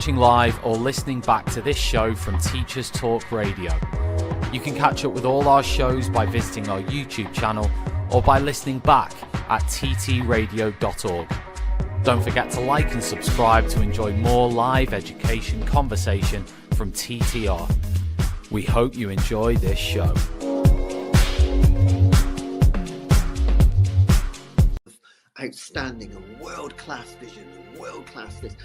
Watching live or listening back to this show from Teachers Talk Radio. You can catch up with all our shows by visiting our YouTube channel or by listening back at ttradio.org. Don't forget to like and subscribe to enjoy more live education conversation from TTR. We hope you enjoy this show. Outstanding and world-class vision and world-class this.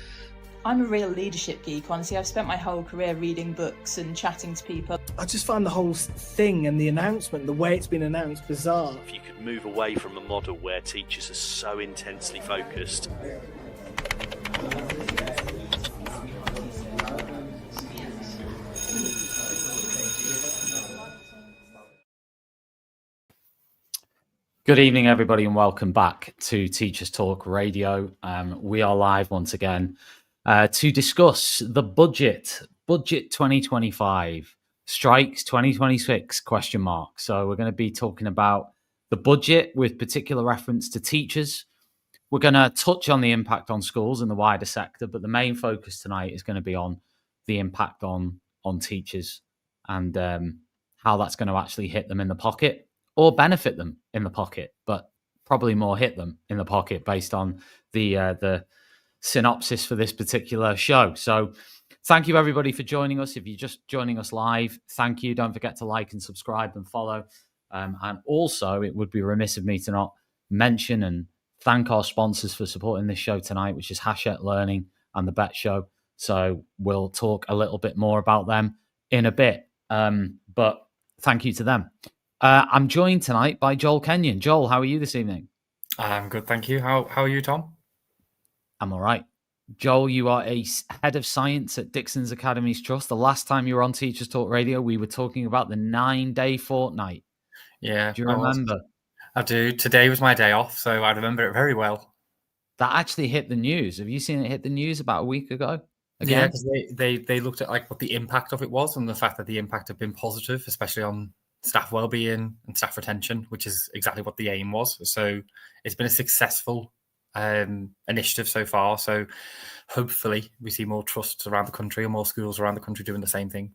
I'm a real leadership geek, honestly. I've spent my whole career reading books and chatting to people. I just find the whole thing and the announcement, the way it's been announced, bizarre. If you could move away from a model where teachers are so intensely focused. Good evening, everybody, and welcome back to Teachers Talk Radio. We are live once again to discuss the budget 2025, strikes 2026, question mark. So we're going to be talking about the budget with particular reference to teachers. We're going to touch on the impact on schools and the wider sector, but the main focus tonight is going to be on the impact on teachers and how that's going to actually hit them in the pocket or benefit them in the pocket, but probably more hit them in the pocket based on the synopsis for this particular show. So thank you, everybody, for joining us. If you're just joining us live, thank you. Don't forget to like and subscribe and follow. And also, it would be remiss of me to not mention and thank our sponsors for supporting this show tonight, which is Hachette Learning and The Bet Show. So we'll talk a little bit more about them in a bit. But thank you to them. I'm joined tonight by Joel Kenyon. Joel, how are you this evening? I'm good, thank you. How are you, Tom? I'm all right. Joel, you are a head of science at Dixon's Academies Trust. The last time you were on Teachers Talk Radio, we were talking about the 9-day fortnight. Yeah. Do you remember? I do. Today was my day off, so I remember it very well. That actually hit the news. Have you seen it hit the news about a week ago? Again? Yeah, because they looked at like what the impact of it was and the fact that the impact had been positive, especially on staff wellbeing and staff retention, which is exactly what the aim was. So it's been a successful initiative so far. So hopefully we see more trusts around the country and more schools around the country doing the same thing.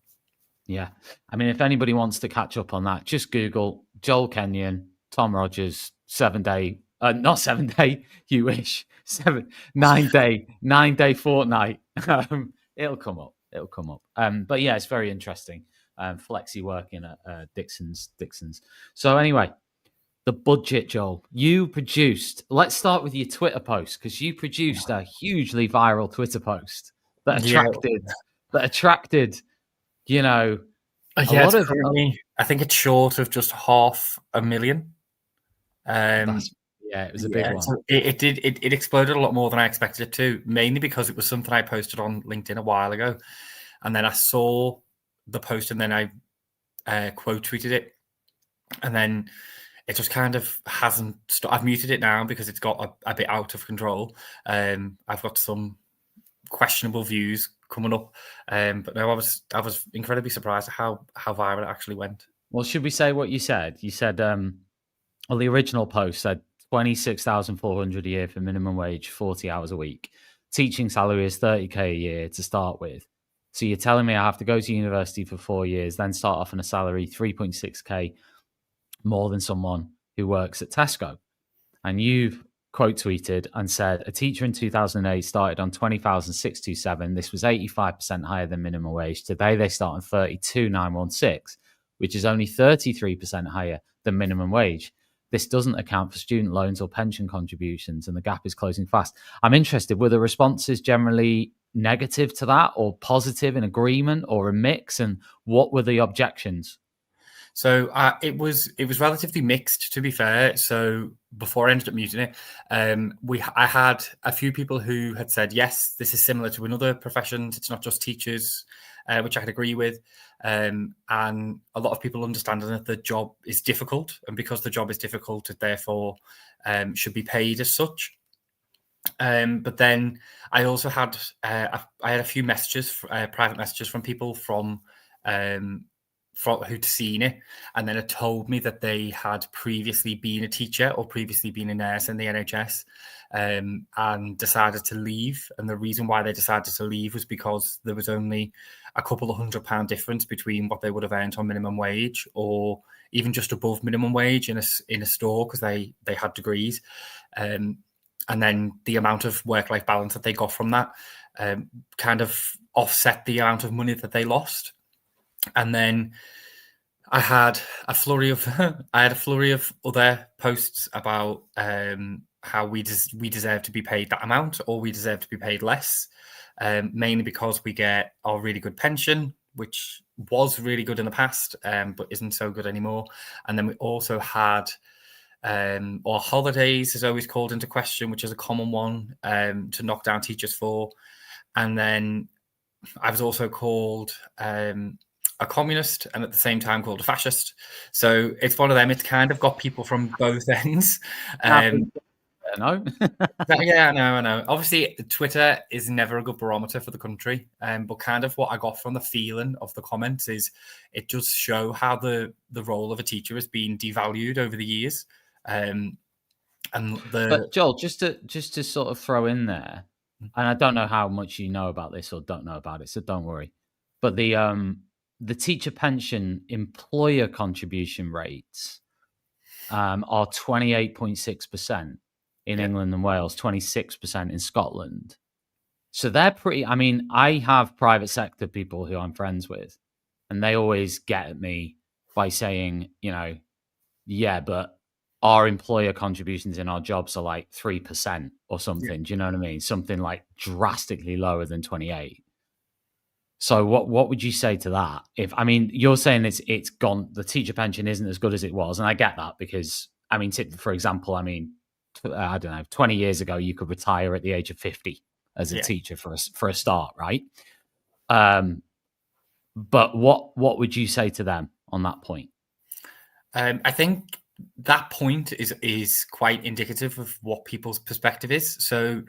Yeah. I mean, if anybody wants to catch up on that, just Google Joel Kenyon, Tom Rogers, 9-day, you wish, 9-day fortnight. It'll come up. But yeah, it's very interesting. Flexi working at Dixon's. So anyway, the budget, Joel, you produced. Let's start with your Twitter post, because you produced a hugely viral Twitter post that attracted, a lot of. I think it's short of just 500,000. It was a big one. So it exploded a lot more than I expected it to, mainly because it was something I posted on LinkedIn a while ago, and then I saw the post and then I quote tweeted it, and then it just kind of hasn't I've muted it now because it's got a bit out of control. I've got some questionable views coming up, but no, I was incredibly surprised at how viral it actually went. Well, should we say what you said? You said the original post said 26,400 a year for minimum wage, 40 hours a week. Teaching salary is 30k a year to start with. So you're telling me I have to go to university for 4 years, then start off on a salary 3.6k more than someone who works at Tesco. And you've quote tweeted and said, a teacher in 2008 started on 20,627. This was 85% higher than minimum wage. Today they start on 32,916, which is only 33% higher than minimum wage. This doesn't account for student loans or pension contributions, and the gap is closing fast. I'm interested, were the responses generally negative to that, or positive, in agreement, or a mix? And what were the objections? So it was relatively mixed, to be fair. So before I ended up muting it, I had a few people who had said, yes, this is similar to another professions. It's not just teachers, which I could agree with. And a lot of people understanding that the job is difficult, and because the job is difficult, it therefore should be paid as such. But then I also had a few messages, private messages from people from who'd seen it, and then it told me that they had previously been a teacher or previously been a nurse in the NHS, and decided to leave. And the reason why they decided to leave was because there was only a couple of £100 difference between what they would have earned on minimum wage or even just above minimum wage in a store, because they had degrees. And then the amount of work-life balance that they got from that kind of offset the amount of money that they lost. And then I had a flurry of other posts about how we deserve to be paid that amount, or we deserve to be paid less, mainly because we get our really good pension, which was really good in the past, but isn't so good anymore. And then we also had our holidays is always called into question, which is a common one to knock down teachers for. And then I was also called a communist, and at the same time called a fascist. So it's one of them. It's kind of got people from both ends. No. Yeah, I know. Obviously, Twitter is never a good barometer for the country. But kind of what I got from the feeling of the comments is it does show how the role of a teacher has been devalued over the years. But Joel, just to sort of throw in there, and I don't know how much you know about this or don't know about it, so don't worry. But the teacher pension employer contribution rates are 28.6% in England and Wales, 26% in Scotland. So they're pretty. I mean, I have private sector people who I'm friends with, and they always get at me by saying, yeah, but our employer contributions in our jobs are like 3% or something. Yeah. Do you know what I mean? Something like drastically lower than 28. So what would you say to that? You're saying it's gone, the teacher pension isn't as good as it was, and I get that because for example, I don't know, 20 years ago you could retire at the age of 50 as a teacher for a start, right? But what would you say to them on that point? I think that point is quite indicative of what people's perspective is. So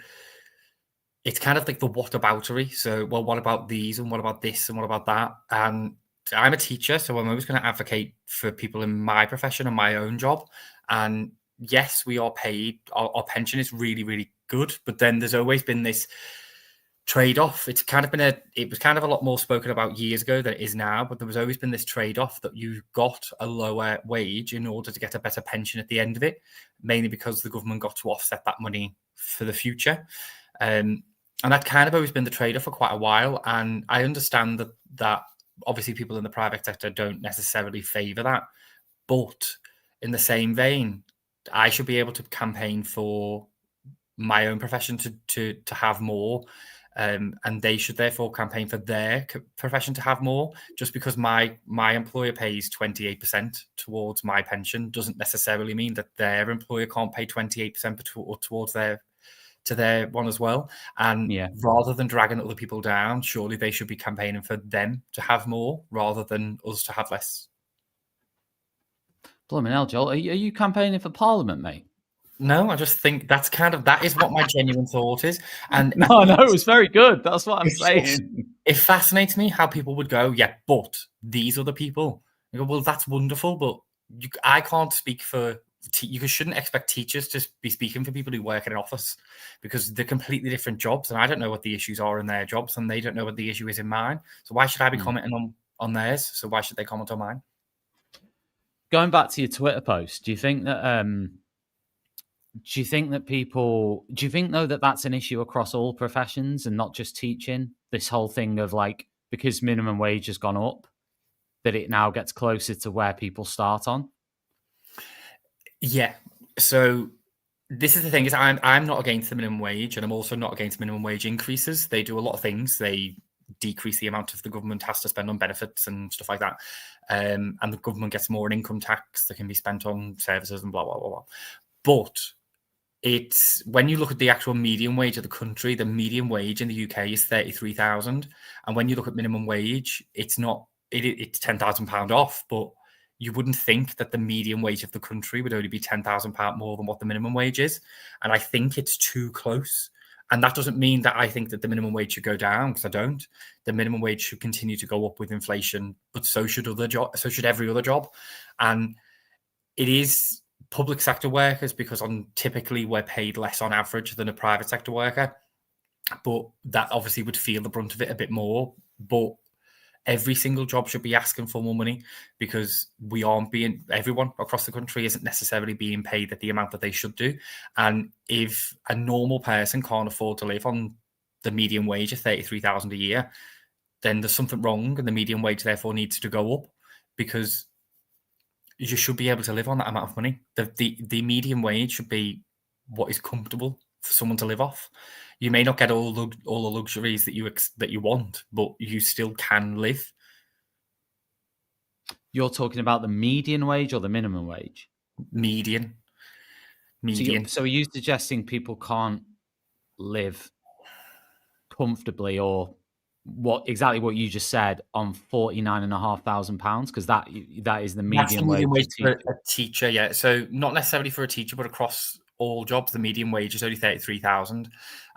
it's kind of like the whataboutery. So, well, what about these, and what about this, and what about that? And I'm a teacher, so I'm always going to advocate for people in my profession and my own job. And yes, we are paid. Our pension is really, really good. But then there's always been this trade-off. It was kind of a lot more spoken about years ago than it is now. But there was always been this trade-off that you got a lower wage in order to get a better pension at the end of it, mainly because the government got to offset that money for the future. And that kind of always been the trade-off for quite a while. And I understand that obviously people in the private sector don't necessarily favour that. But in the same vein, I should be able to campaign for my own profession to have more. And they should therefore campaign for their profession to have more. Just because my employer pays 28% towards my pension doesn't necessarily mean that their employer can't pay 28% towards their one as well. And rather than dragging other people down, surely they should be campaigning for them to have more rather than us to have less. Blimey hell, Joel, are you campaigning for Parliament, mate? No, I just think that is what my genuine thought is. And no, it was very good. That's what I'm saying. It fascinates me how people would go, yeah, but these other people. I go, well, that's wonderful, but I can't speak for. You shouldn't expect teachers to be speaking for people who work in an office, because they're completely different jobs, and I don't know what the issues are in their jobs, and they don't know what the issue is in mine. So why should I be commenting on theirs? So why should they comment on mine? Going back to your Twitter post, do you think that that's an issue across all professions and not just teaching? This whole thing of because minimum wage has gone up, that it now gets closer to where people start on? Yeah. So this is the thing, is I'm not against the minimum wage, and I'm also not against minimum wage increases. They do a lot of things. They decrease the amount of the government has to spend on benefits and stuff like that. And the government gets more in income tax that can be spent on services and blah, blah, blah, blah. But it's when you look at the actual median wage of the country, the median wage in the UK is 33,000. And when you look at minimum wage, it's £10,000 off, but you wouldn't think that the median wage of the country would only be £10,000 more than what the minimum wage is. And I think it's too close. And that doesn't mean that I think that the minimum wage should go down, because I don't. The minimum wage should continue to go up with inflation, but so should every other job. And it is public sector workers, because typically we're paid less on average than a private sector worker. But that obviously would feel the brunt of it a bit more. But every single job should be asking for more money, because everyone across the country isn't necessarily being paid at the amount that they should do. And if a normal person can't afford to live on the median wage of 33,000 a year, then there's something wrong, and the median wage therefore needs to go up, because you should be able to live on that amount of money. The median wage should be what is comfortable for someone to live off. You may not get all the luxuries that you want, but you still can live. You're talking about the median wage or the minimum wage? Median. So are you suggesting people can't live comfortably, or exactly what you just said, on £49,500? Because that is the median wage for a teacher. Yeah, so not necessarily for a teacher, but across all jobs, the median wage is only 33,000.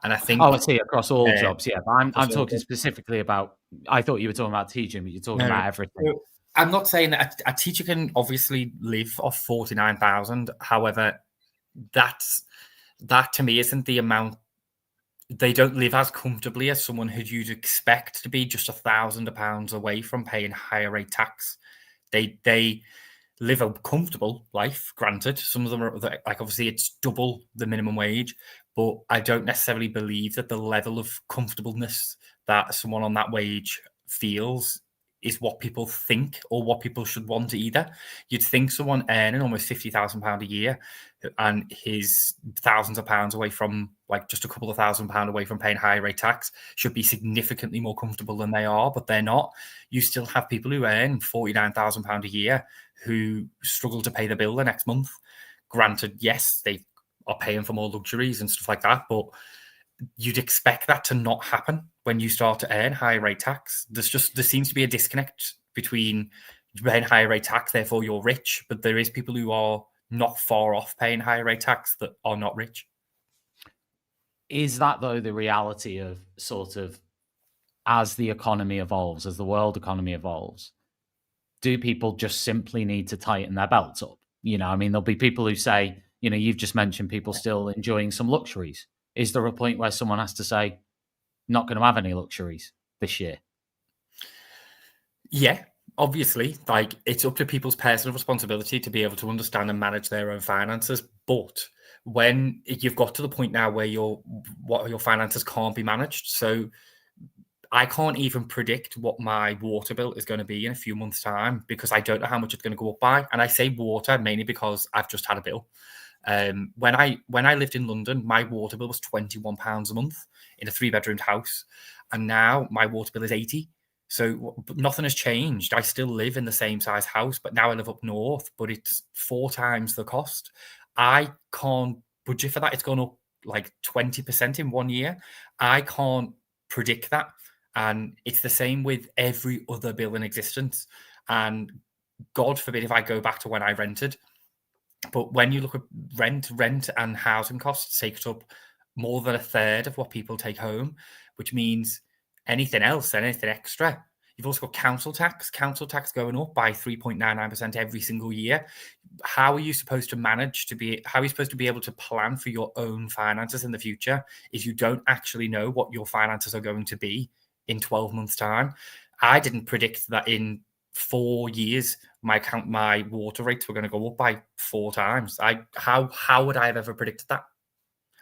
And I think, I see, across all jobs, yeah. But I'm talking specifically about. I thought you were talking about teaching, but you're talking about everything. So I'm not saying that a teacher can obviously live off 49,000. However, that to me isn't the amount. They don't live as comfortably as someone who you'd expect to be just £1,000 away from paying higher rate tax. They live a comfortable life, granted. Some of them are like, obviously it's double the minimum wage, but I don't necessarily believe that the level of comfortableness that someone on that wage feels is what people think or what people should want either. You'd think someone earning almost £50,000 a year and his thousands of pounds away from, like, just a couple of £1,000 away from paying higher rate tax should be significantly more comfortable than they are, but they're not. You still have people who earn £49,000 a year who struggle to pay the bill the next month. Granted, yes, they are paying for more luxuries and stuff like that, but you'd expect that to not happen when you start to earn higher rate tax. There seems to be a disconnect between paying higher rate tax, therefore you're rich, but there is people who are not far off paying higher rate tax that are not rich. Is that, though, the reality of sort of, as the economy evolves, as the world economy evolves, do people just simply need to tighten their belts up? I mean, there'll be people who say, you've just mentioned people still enjoying some luxuries. Is there a point where someone has to say, not going to have any luxuries this year? Yeah, obviously. Like, it's up to people's personal responsibility to be able to understand and manage their own finances. But when you've got to the point now where your finances can't be managed, so I can't even predict what my water bill is going to be in a few months' time, because I don't know how much it's going to go up by. And I say water mainly because I've just had a bill. When I lived in London, my water bill was £21 a month in a 3-bedroomed house, and now my water bill is 80. So nothing has changed. I still live in the same size house, but now I live up north, but it's 4 times the cost. I can't budget for that. It's gone up like 20% in 1 year. I can't predict that. And it's the same with every other bill in existence. And God forbid if I go back to when I rented. But when you look at rent and housing costs take up more than a third of what people take home, which means anything extra. You've also got council tax going up by 3.99% every single year. How are you supposed to be able to plan for your own finances in the future if you don't actually know what your finances are going to be in 12 months' time? I didn't predict that in 4 years my water rates were going to go up by 4 times. How would I have ever predicted that?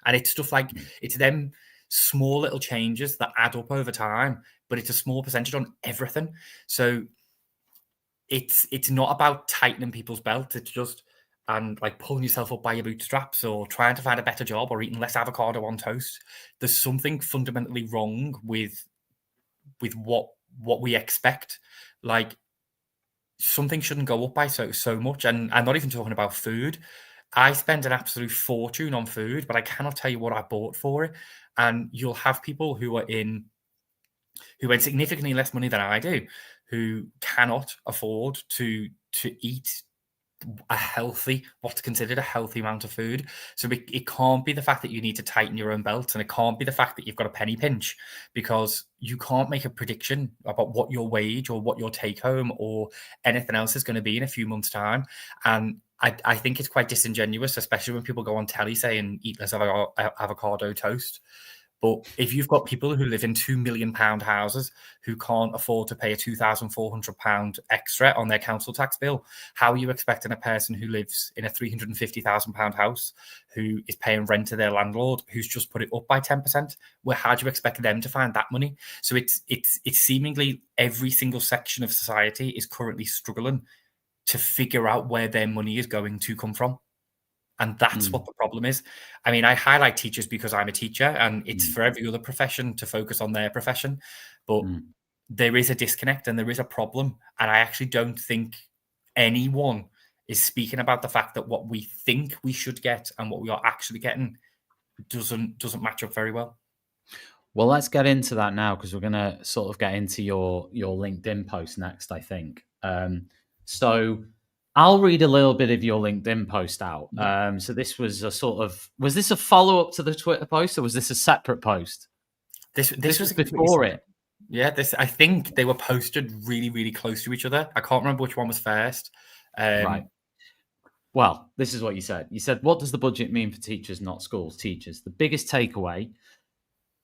And it's stuff like, it's them small little changes that add up over time, but it's a small percentage on everything. So it's not about tightening people's belts. It's just like pulling yourself up by your bootstraps or trying to find a better job or eating less avocado on toast. There's something fundamentally wrong with what we expect. Like, something shouldn't go up by so much. And I'm not even talking about food. I spend an absolute fortune on food, but I cannot tell you what I bought for it. And you'll have people who earn significantly less money than I do, who cannot afford to eat what's considered a healthy amount of food. So it can't be the fact that you need to tighten your own belt, and it can't be the fact that you've got a penny pinch, because you can't make a prediction about what your wage or what your take home or anything else is going to be in a few months' time. And I think it's quite disingenuous, especially when people go on telly saying eat less avocado toast. But if you've got people who live in £2 million houses who can't afford to pay a £2,400 extra on their council tax bill, how are you expecting a person who lives in a £350,000 house, who is paying rent to their landlord, who's just put it up by 10%? How do you expect them to find that money? So it's seemingly every single section of society is currently struggling to figure out where their money is going to come from. And that's what the problem is. I mean, I highlight teachers because I'm a teacher, and it's for every other profession to focus on their profession. But there is a disconnect and there is a problem. And I actually don't think anyone is speaking about the fact that what we think we should get and what we are actually getting doesn't match up very well. Well, let's get into that now, because we're going to sort of get into your LinkedIn post next, I think. So I'll read a little bit of your LinkedIn post out. So this was was this a follow-up to the Twitter post, or was this a separate post? This was before it. Yeah, I think they were posted really, really close to each other. I can't remember which one was first. Right. Well, this is what you said. You said, what does the budget mean for teachers, not schools? Teachers. The biggest takeaway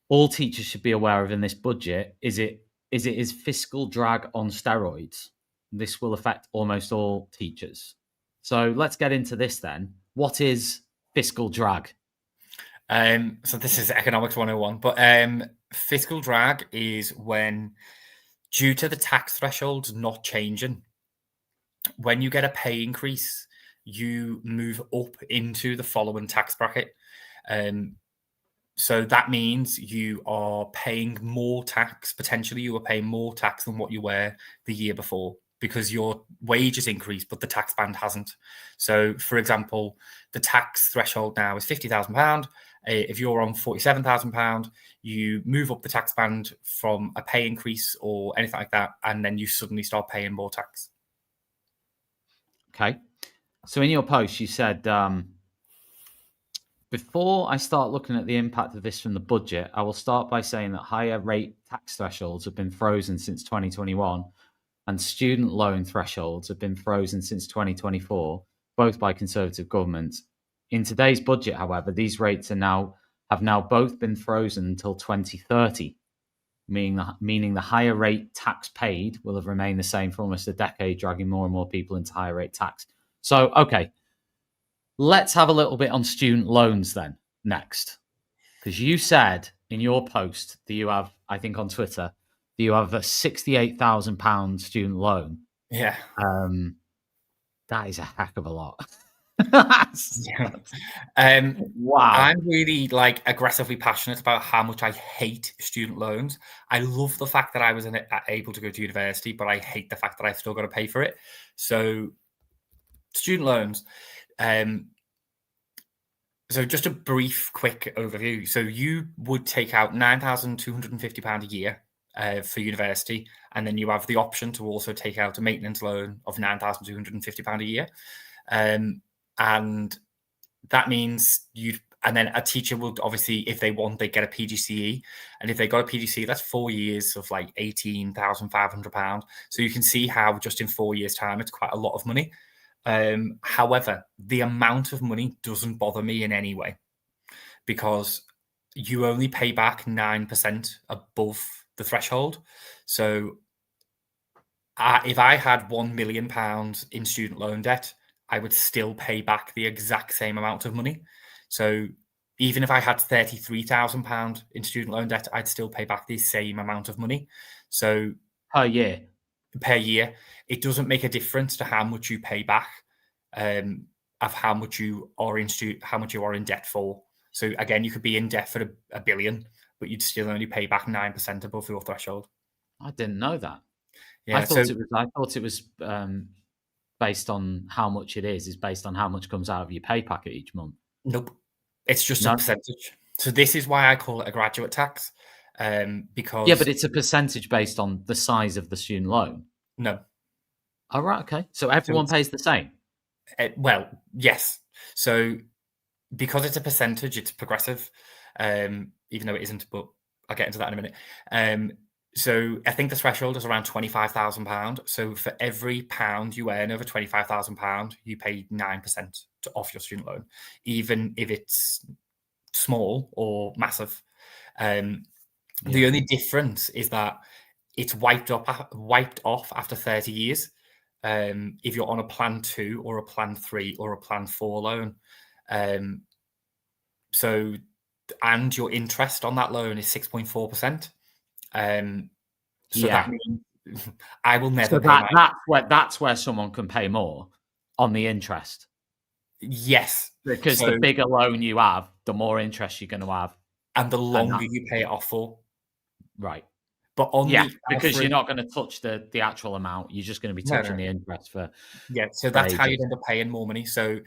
all teachers should be aware of in this budget is it is fiscal drag on steroids. This will affect almost all teachers. So let's get into this then. What is fiscal drag? So this is economics 101, but fiscal drag is when, due to the tax thresholds not changing, when you get a pay increase, you move up into the following tax bracket. So that means you are paying more tax. Potentially, you are paying more tax than what you were the year before, because your wage has increased, but the tax band hasn't. So, for example, the tax threshold now is £50,000. If you're on £47,000, you move up the tax band from a pay increase or anything like that, and then you suddenly start paying more tax. Okay. So in your post, you said, before I start looking at the impact of this from the budget, I will start by saying that higher rate tax thresholds have been frozen since 2021, and student loan thresholds have been frozen since 2024, both by Conservative governments. In today's budget, however, these rates have now both been frozen until 2030, meaning the higher rate tax paid will have remained the same for almost a decade, dragging more and more people into higher rate tax. So, okay, let's have a little bit on student loans then next, because you said in your post that you have, I think on Twitter, that you have a £68,000 student loan. Yeah. That is a heck of a lot. Wow. I'm really aggressively passionate about how much I hate student loans. I love the fact that I was able to go to university, but I hate the fact that I've still got to pay for it. So student loans. So just a brief, quick overview. So you would take out £9,250 a year for university, and then you have the option to also take out a maintenance loan of £9,250 a year. And that means and then a teacher would obviously, if they want, they get a PGCE. And if they got a PGCE, that's 4 years of like £18,500. So you can see how just in 4 years' time, it's quite a lot of money. However, the amount of money doesn't bother me in any way, because you only pay back 9% above the threshold. So if I had £1 million in student loan debt, I would still pay back the exact same amount of money. So even if I had £33,000 in student loan debt, I'd still pay back the same amount of money. So per year, it doesn't make a difference to how much you pay back, of how much you are in debt for. So again, you could be in debt for a billion, but you'd still only pay back 9% above your threshold. I didn't know that. Yeah, I thought it was based on how much it is based on how much comes out of your pay packet each month. Nope. It's just a percentage. So this is why I call it a graduate tax. Because... Yeah, but it's a percentage based on the size of the student loan. No. Oh, right, okay. So everyone pays the same? Well, yes. So because it's a percentage, it's progressive, even though it isn't, but I'll get into that in a minute. So I think the threshold is around £25,000. So for every pound you earn over £25,000, you pay 9% off your student loan, even if it's small or massive. The only difference is that it's wiped off after 30 years. If you're on a Plan 2 or a Plan 3 or a Plan 4 loan. So, and your interest on that loan is 6.4%. So that means I will never pay that's where someone can pay more on the interest. Yes. Because the bigger loan you have, the more interest you're going to have. And the longer you pay it off for. Right. But on because you're not going to touch the actual amount. You're just going to be touching the interest for. Yeah, so that's how you'd end up paying more money. So,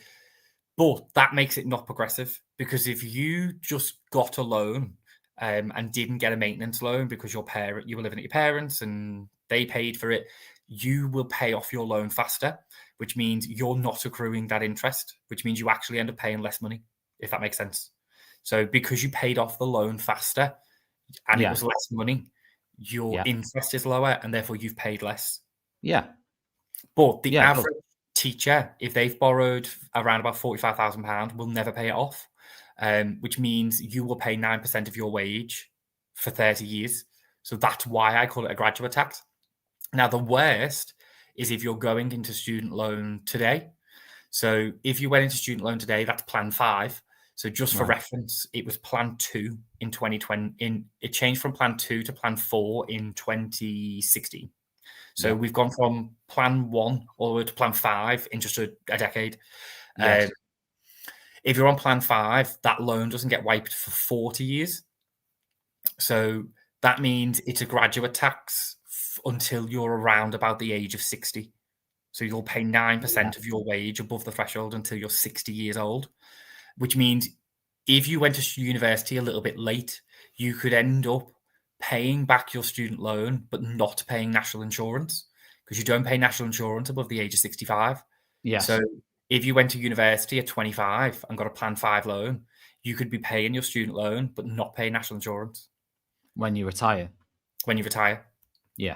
but that makes it not progressive, because if you just got a loan and didn't get a maintenance loan because you were living at your parents and they paid for it, you will pay off your loan faster, which means you're not accruing that interest, which means you actually end up paying less money, if that makes sense. So because you paid off the loan faster and it was less money, your interest is lower and therefore you've paid less. Yeah. But the average teacher, if they've borrowed around about £45,000, will never pay it off, which means you will pay 9% of your wage for 30 years. So that's why I call it a graduate tax. Now, the worst is if you're going into student loan today. So if you went into student loan today, that's Plan 5. So just for reference, it was Plan 2 in 2020. It changed from Plan 2 to Plan 4 in 2016. So we've gone from Plan 1 all the way to Plan 5 in just a decade. Yes. If you're on Plan 5, that loan doesn't get wiped for 40 years. So that means it's a graduate tax until you're around about the age of 60. So you'll pay 9% of your wage above the threshold until you're 60 years old, which means if you went to university a little bit late, you could end up paying back your student loan, but not paying national insurance, because you don't pay national insurance above the age of 65. Yes. So if you went to university at 25 and got a Plan 5 loan, you could be paying your student loan, but not paying national insurance. When you retire. Yeah.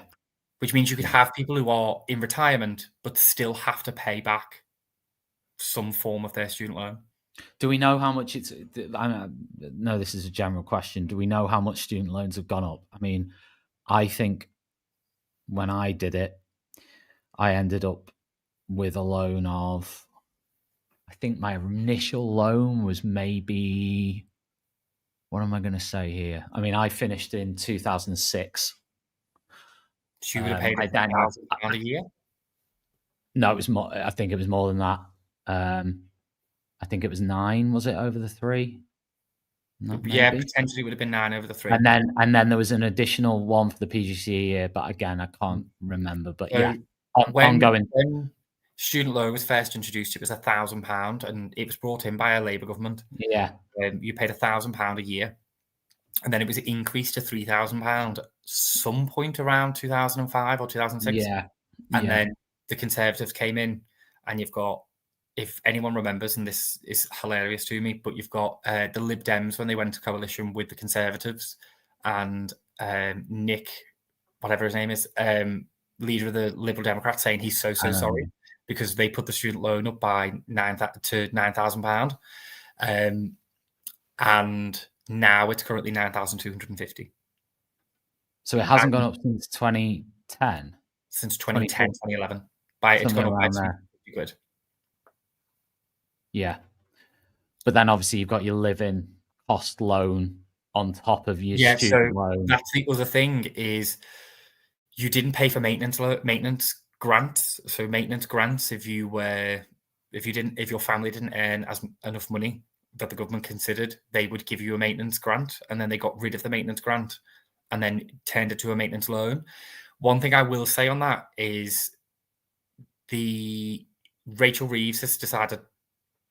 Which means you could have people who are in retirement, but still have to pay back some form of their student loan. Do we know how much it's... I know this is a general question. Do we know how much student loans have gone up? I mean, I think when I did it, I ended up with a loan of... I think my initial loan was maybe... What am I going to say here? I mean, I finished in 2006. So you would have paid £1,000 a year? No, it was more. I think it was more than that. I think it was 9. Was it over the 3? No, yeah, potentially would have been 9 over the 3. And then there was an additional one for the PGCE year, but again, I can't remember. But so ongoing. When student loan was first introduced, it was £1,000, and it was brought in by a Labour government. Yeah, you paid £1,000 a year, and then it was increased to £3,000 at some point around 2005 or 2006. Yeah, and then the Conservatives came in, and you've got, if anyone remembers, and this is hilarious to me, but you've got the Lib Dems when they went to coalition with the Conservatives, and Nick, whatever his name is, leader of the Liberal Democrats, saying he's so sorry because they put the student loan up by £9,000, and now it's currently 9,250. So it hasn't gone up since 2010. Since 2010, 2011. It's gone up by £250. Yeah. But then obviously you've got your living cost loan on top of your student loan. That's the other thing, is you didn't pay for maintenance grants. So maintenance grants, if your family didn't earn enough money that the government considered, they would give you a maintenance grant, and then they got rid of the maintenance grant and then turned it to a maintenance loan. One thing I will say on that is Rachel Reeves has decided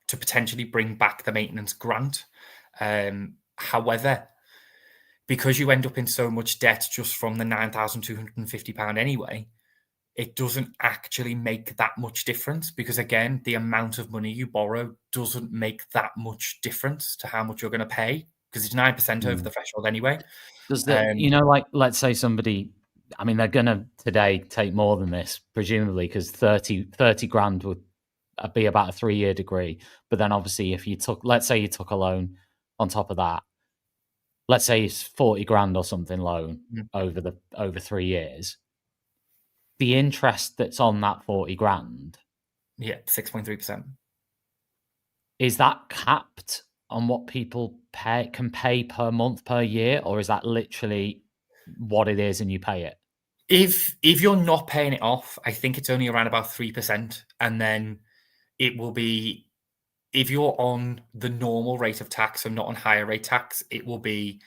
to potentially bring back the maintenance grant. However, because you end up in so much debt just from the £9,250 anyway, it doesn't actually make that much difference because, again, the amount of money you borrow doesn't make that much difference to how much you're going to pay because it's 9% over the threshold anyway. Does like, let's say somebody, I mean, they're going to today take more than this, presumably, because 30 grand would be about a 3-year degree. But then obviously, if you let's say you took a loan on top of that, let's say it's 40 grand or something loan over 3 years. The interest that's on that 40 grand. Yeah, 6.3%. Is that capped on what people can pay per month, per year? Or is that literally what it is and you pay it? If you're not paying it off, I think it's only around about 3%. And then it will be, if you're on the normal rate of tax and not on higher rate tax, it will be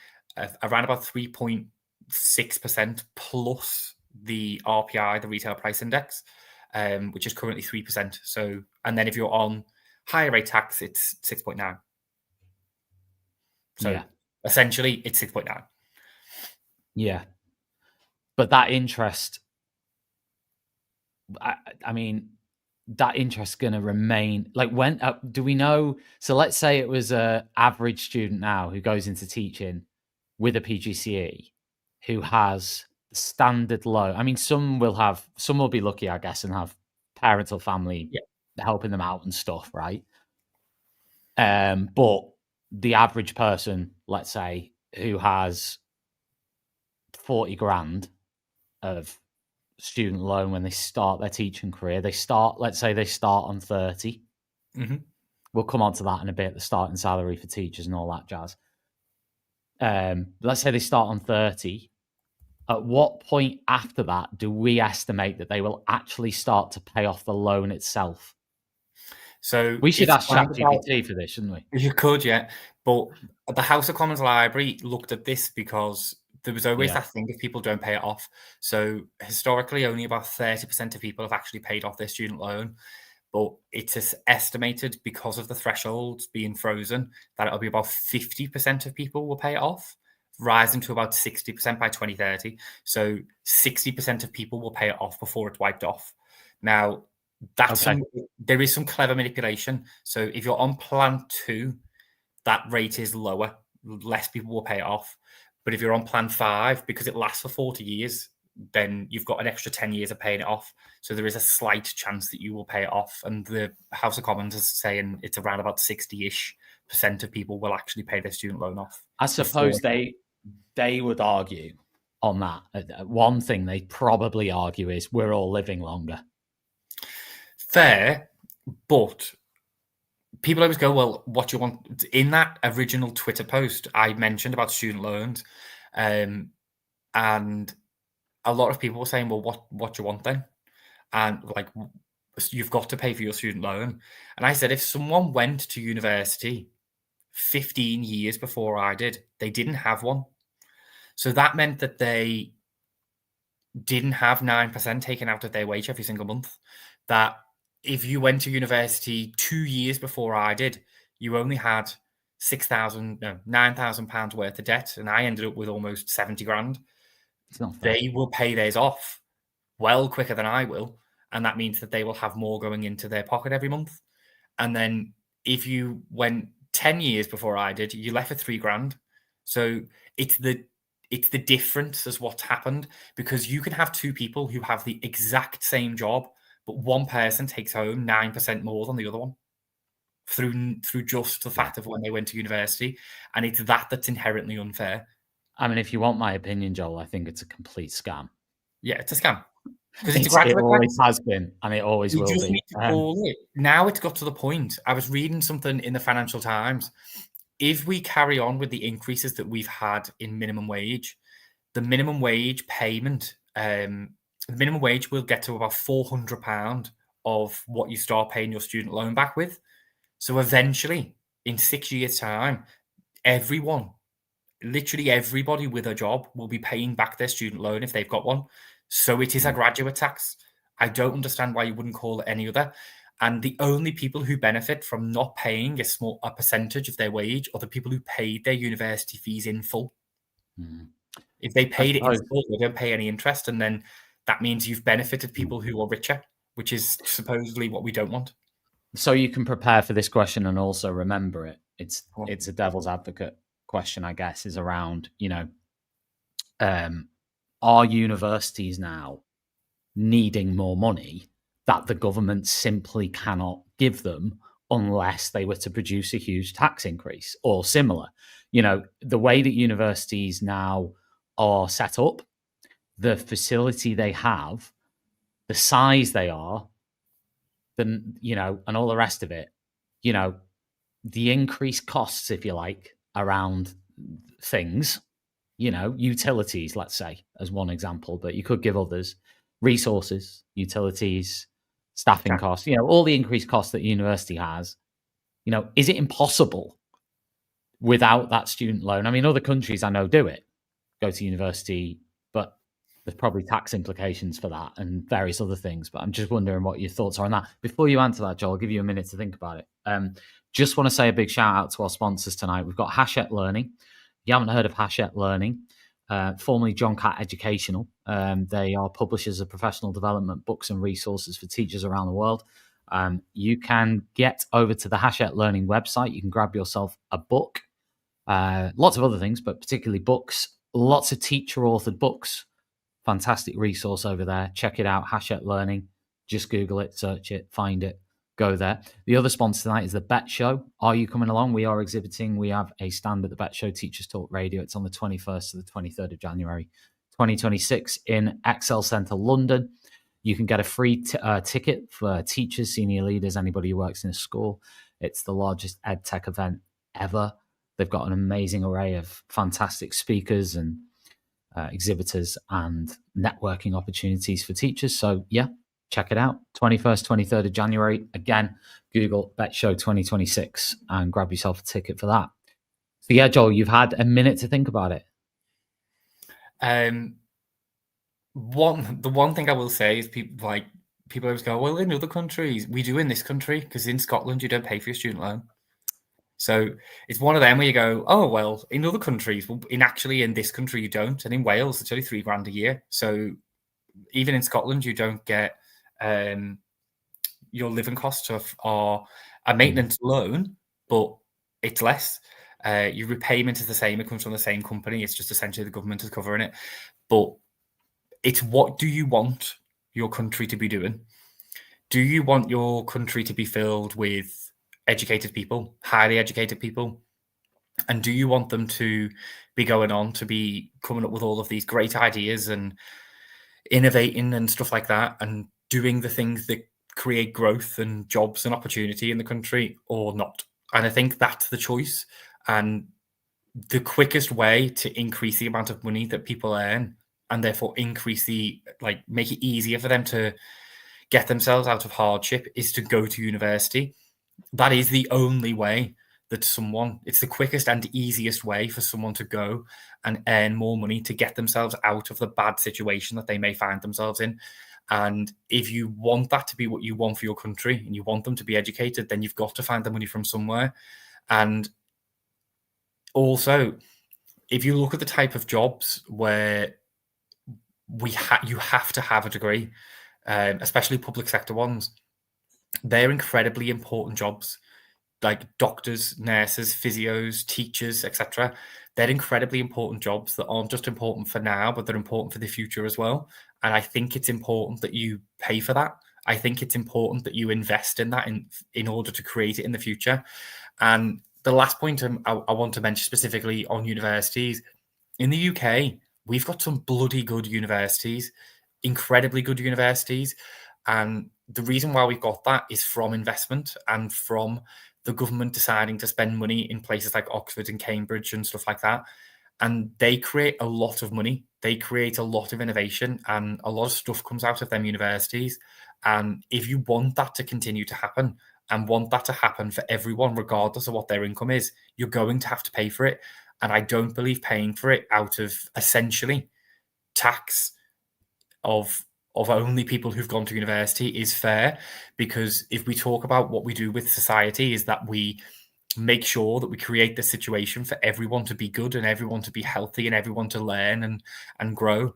around about 3.6% plus the RPI, the retail price index, which is currently 3%. So, and then if you're on higher rate tax, it's 6.9. So essentially, it's 6.9. Yeah, but that interest, I mean, that interest is going to remain. Like, when do we know? So let's say it was a average student now who goes into teaching with a PGCE, who has standard loan. I mean, some will be lucky, I guess, and have parents or family helping them out and stuff, right? But the average person, let's say, who has 40 grand of student loan when they start their teaching career, let's say they start on 30. We'll come on to that in a bit, the starting salary for teachers and all that jazz. Let's say they start on 30. At what point after that do we estimate that they will actually start to pay off the loan itself? So we should ask ChatGPT for this, shouldn't we? You could, yeah. But the House of Commons Library looked at this because there was always that thing if people don't pay it off. So historically, only about 30% of people have actually paid off their student loan. But it's estimated because of the thresholds being frozen that it'll be about 50% of people will pay it off, rising to about 60% by 2030. So 60% of people will pay it off before it's wiped off. Now, there is some clever manipulation. So if you're on plan 2, that rate is lower. Less people will pay it off. But if you're on plan 5, because it lasts for 40 years, then you've got an extra 10 years of paying it off. So there is a slight chance that you will pay it off. And the House of Commons is saying it's around about 60-ish% of people will actually pay their student loan off. I suppose they would argue on that. One thing they probably argue is we're all living longer. Fair, but people always go, well, what do you want? In that original Twitter post, I mentioned about student loans, and a lot of people were saying, well, what do you want then? And like, you've got to pay for your student loan. And I said, if someone went to university 15 years before I did, they didn't have one. So that meant that they didn't have 9% taken out of their wage every single month. That if you went to university 2 years before I did, you only had £9,000 worth of debt, and I ended up with almost 70 grand. They will pay theirs off well quicker than I will, and that means that they will have more going into their pocket every month. And then if you went 10 years before I did, you left with 3 grand. So it's the difference as what's happened, because you can have 2 people who have the exact same job, but one person takes home 9% more than the other one through just the fact of when they went to university. And it's that's inherently unfair. I mean, if you want my opinion, Joel, I think it's a complete scam. Yeah, it's a scam. Because it always has been, and it always will be. You just need to call it. Now it's got to the point. I was reading something in the Financial Times. If we carry on with the increases that we've had in minimum wage, the minimum wage payment, the minimum wage will get to about £400 of what you start paying your student loan back with. So eventually, in 6 years' time, literally everybody with a job will be paying back their student loan if they've got one. So it is a graduate tax. I don't understand why you wouldn't call it any other. And the only people who benefit from not paying a percentage of their wage are the people who paid their university fees in full. If they paid it in full, they don't pay any interest. And then that means you've benefited people who are richer, which is supposedly what we don't want. So you can prepare for this question and also remember it. It's a devil's advocate question, I guess, is around, are universities now needing more money that the government simply cannot give them unless they were to produce a huge tax increase or similar? The way that universities now are set up, the facility they have, the size they are, and all the rest of it, the increased costs, if you like, around things, utilities, let's say, as one example, but you could give others, resources, utilities, staffing costs, all the increased costs that university has, is it impossible without that student loan? I mean, other countries I know do it, go to university, but there's probably tax implications for that and various other things. But I'm just wondering what your thoughts are on that. Before you answer that, Joel, I'll give you a minute to think about it. Just want to say a big shout out to our sponsors tonight. We've got Hachette Learning. If you haven't heard of Hachette Learning, formerly John Catt Educational, they are publishers of professional development books and resources for teachers around the world. You can get over to the Hachette Learning website. You can grab yourself a book, lots of other things, but particularly books, lots of teacher-authored books. Fantastic resource over there. Check it out, Hachette Learning. Just Google it, search it, find it, go there. The other sponsor tonight is the Bet Show. Are you coming along? We are exhibiting. We have a stand at the Bet Show, Teachers Talk Radio. It's on the 21st to the 23rd of January, 2026 in Excel Centre, London. You can get a free ticket for teachers, senior leaders, anybody who works in a school. It's the largest ed tech event ever. They've got an amazing array of fantastic speakers and exhibitors and networking opportunities for teachers. So yeah, check it out. 21st, 23rd of January. Again, Google Bet Show 2026 and grab yourself a ticket for that. So yeah, Joel, you've had a minute to think about it. The one thing I will say is people always go, well, in other countries, we do in this country, because in Scotland you don't pay for your student loan. So it's one of them where you go, oh, well, in other countries, well, in this country you don't. And in Wales, it's only £3,000 a year. So even in Scotland, you don't get your living costs are a maintenance loan, but it's less. Your repayment is the same. It comes from the same company. It's just essentially the government is covering it. But it's, what do you want your country to be doing? Do you want your country to be filled with educated people, highly educated people? And do you want them to be going on to be coming up with all of these great ideas and innovating and stuff like that, and doing the things that create growth and jobs and opportunity in the country, or not? And I think that's the choice. And the quickest way to increase the amount of money that people earn, and therefore increase make it easier for them to get themselves out of hardship, is to go to university. That is the only way that it's the quickest and easiest way for someone to go and earn more money to get themselves out of the bad situation that they may find themselves in. And if you want that to be what you want for your country, and you want them to be educated, then you've got to find the money from somewhere. And also, if you look at the type of jobs where you have to have a degree, especially public sector ones, they're incredibly important jobs, like doctors, nurses, physios, teachers, etc. They're incredibly important jobs that aren't just important for now, but they're important for the future as well. And I think it's important that you pay for that. I think it's important that you invest in that in order to create it in the future. And the last point I want to mention specifically on universities, in the UK, we've got some bloody good universities, incredibly good universities. And the reason why we've got that is from investment and from the government deciding to spend money in places like Oxford and Cambridge and stuff like that. And they create a lot of money. They create a lot of innovation, and a lot of stuff comes out of them universities. And if you want that to continue to happen, and want that to happen for everyone, regardless of what their income is, you're going to have to pay for it. And I don't believe paying for it out of essentially tax of only people who've gone to university is fair. Because if we talk about what we do with society, is that we make sure that we create the situation for everyone to be good and everyone to be healthy and everyone to learn and grow.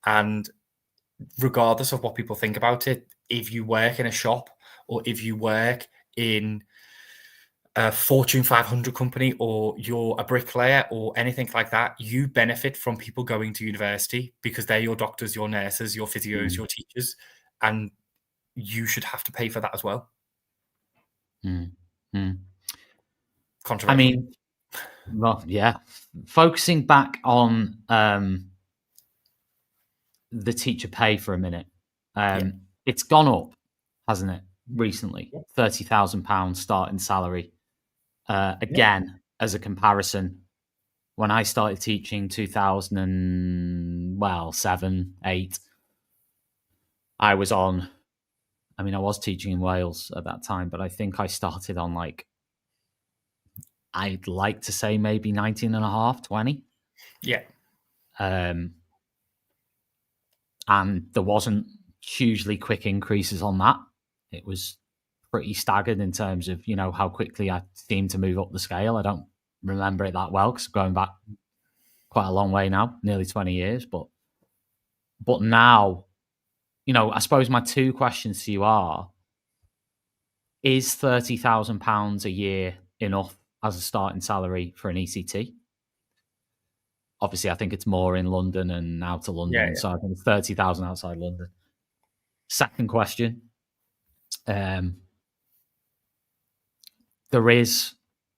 And regardless of what people think about it, if you work in a shop or if you work in a Fortune 500 company or you're a bricklayer or anything like that, you benefit from people going to university because they're your doctors, your nurses, your physios, your teachers, and you should have to pay for that as well. Controversial. I mean, well, yeah. Focusing back on the teacher pay for a minute, it's gone up, hasn't it, recently? £30,000 starting salary. Again, as a comparison, when I started teaching 2007, 8, I was on, I mean, I was teaching in Wales at that time, but I think I started on like, I'd like to say maybe 19 and a half, 20. Yeah. And there wasn't hugely quick increases on that. It was pretty staggered in terms of, how quickly I seemed to move up the scale. I don't remember it that well because going back quite a long way now, nearly 20 years. But now, I suppose my two questions to you are, is £30,000 a year enough as a starting salary for an ECT? Obviously, I think it's more in London and out of London. So I think it's 30,000 outside London. Second question. There is,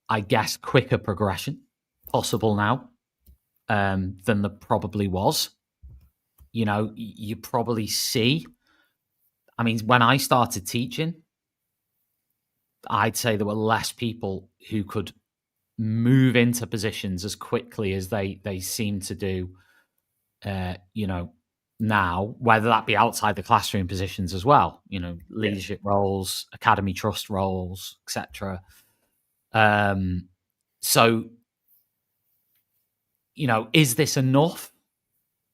I guess, quicker progression possible now than there probably was. You probably see, I mean, when I started teaching, I'd say there were less people who could move into positions as quickly as they seem to do, now, whether that be outside the classroom positions as well, leadership roles, academy trust roles, etc. So, is this enough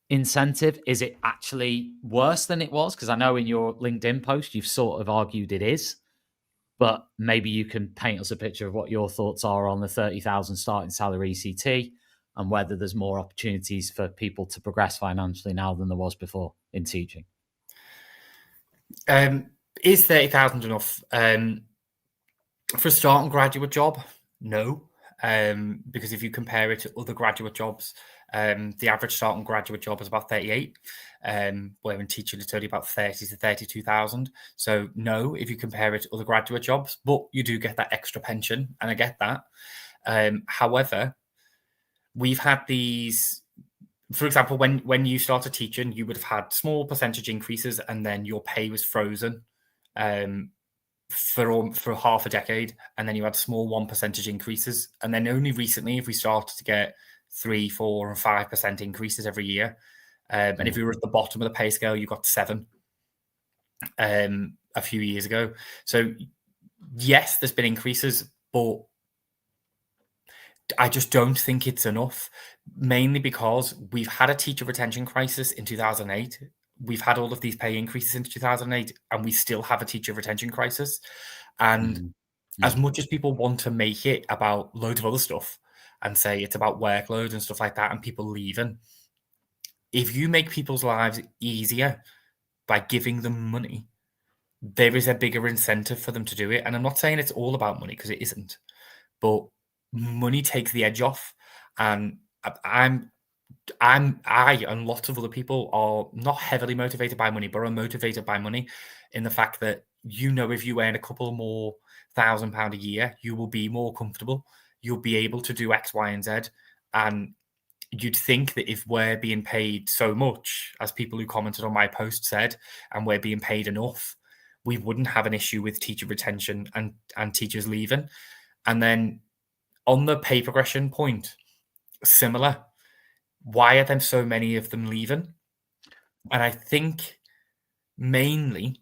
incentive? Is it actually worse than it was? Because I know in your LinkedIn post, you've sort of argued it is, but maybe you can paint us a picture of what your thoughts are on the 30,000 starting salary ECT and whether there's more opportunities for people to progress financially now than there was before in teaching. Is 30,000 enough? For a starting graduate job, no. Because if you compare it to other graduate jobs, the average starting graduate job is about 38, where in teaching it's only about 30 to 32,000. So no, if you compare it to other graduate jobs, but you do get that extra pension, and I get that. However, we've had these, for example, when you started teaching, you would have had small percentage increases, and then your pay was frozen for half a decade, and then you had small 1% increases, and then only recently have we started to get 3%, 4%, and 5% increases every year. And if you were at the bottom of the pay scale, you got 7 a few years ago. So yes, there's been increases, but I just don't think it's enough, mainly because we've had a teacher retention crisis in 2008. We've had all of these pay increases since 2008, and we still have a teacher retention crisis. And as much as people want to make it about loads of other stuff and say it's about workload and stuff like that and people leaving, if you make people's lives easier by giving them money, there is a bigger incentive for them to do it. And I'm not saying it's all about money, because it isn't, but money takes the edge off. And I and lots of other people are not heavily motivated by money, but are motivated by money in the fact that, if you earn a couple more £1,000 a year, you will be more comfortable. You'll be able to do X, Y, and Z. And you'd think that if we're being paid so much, as people who commented on my post said, and we're being paid enough, we wouldn't have an issue with teacher retention and teachers leaving. And then on the pay progression point, similar. Why are there so many of them leaving? And I think mainly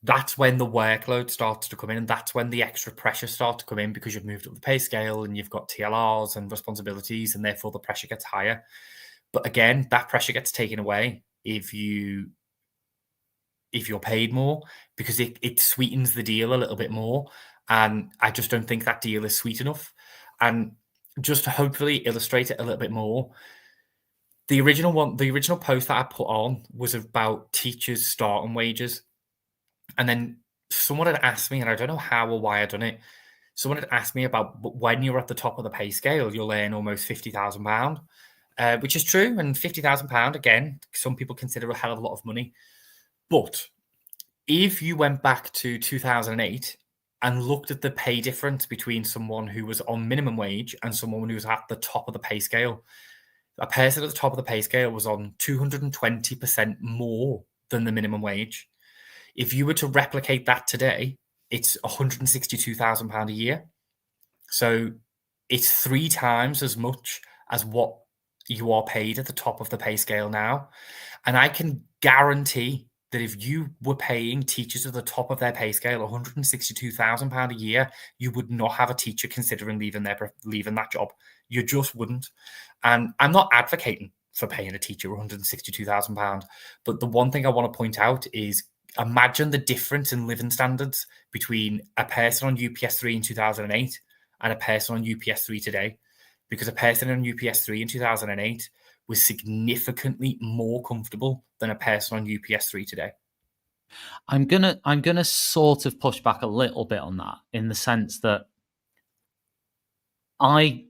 that's when the workload starts to come in, and that's when the extra pressure starts to come in, because you've moved up the pay scale and you've got TLRs and responsibilities, and therefore the pressure gets higher. But again, that pressure gets taken away if you're paid more, because it sweetens the deal a little bit more. And I just don't think that deal is sweet enough. And just to hopefully illustrate it a little bit more, The original post that I put on was about teachers' starting wages. And then someone had asked me, and I don't know how or why I'd done it. Someone had asked me about when you're at the top of the pay scale, you'll earn almost £50,000, which is true. And £50,000, again, some people consider a hell of a lot of money. But if you went back to 2008 and looked at the pay difference between someone who was on minimum wage and someone who was at the top of the pay scale, a person at the top of the pay scale was on 220% more than the minimum wage. If you were to replicate that today, it's £162,000 a year. So it's 3 times as much as what you are paid at the top of the pay scale now. And I can guarantee that if you were paying teachers at the top of their pay scale £162,000 a year, you would not have a teacher considering leaving that job. You just wouldn't. And I'm not advocating for paying a teacher £162,000. But the one thing I want to point out is imagine the difference in living standards between a person on UPS 3 in 2008 and a person on UPS 3 today. Because a person on UPS 3 in 2008 was significantly more comfortable than a person on UPS 3 today. I'm gonna sort of push back a little bit on that, in the sense that I've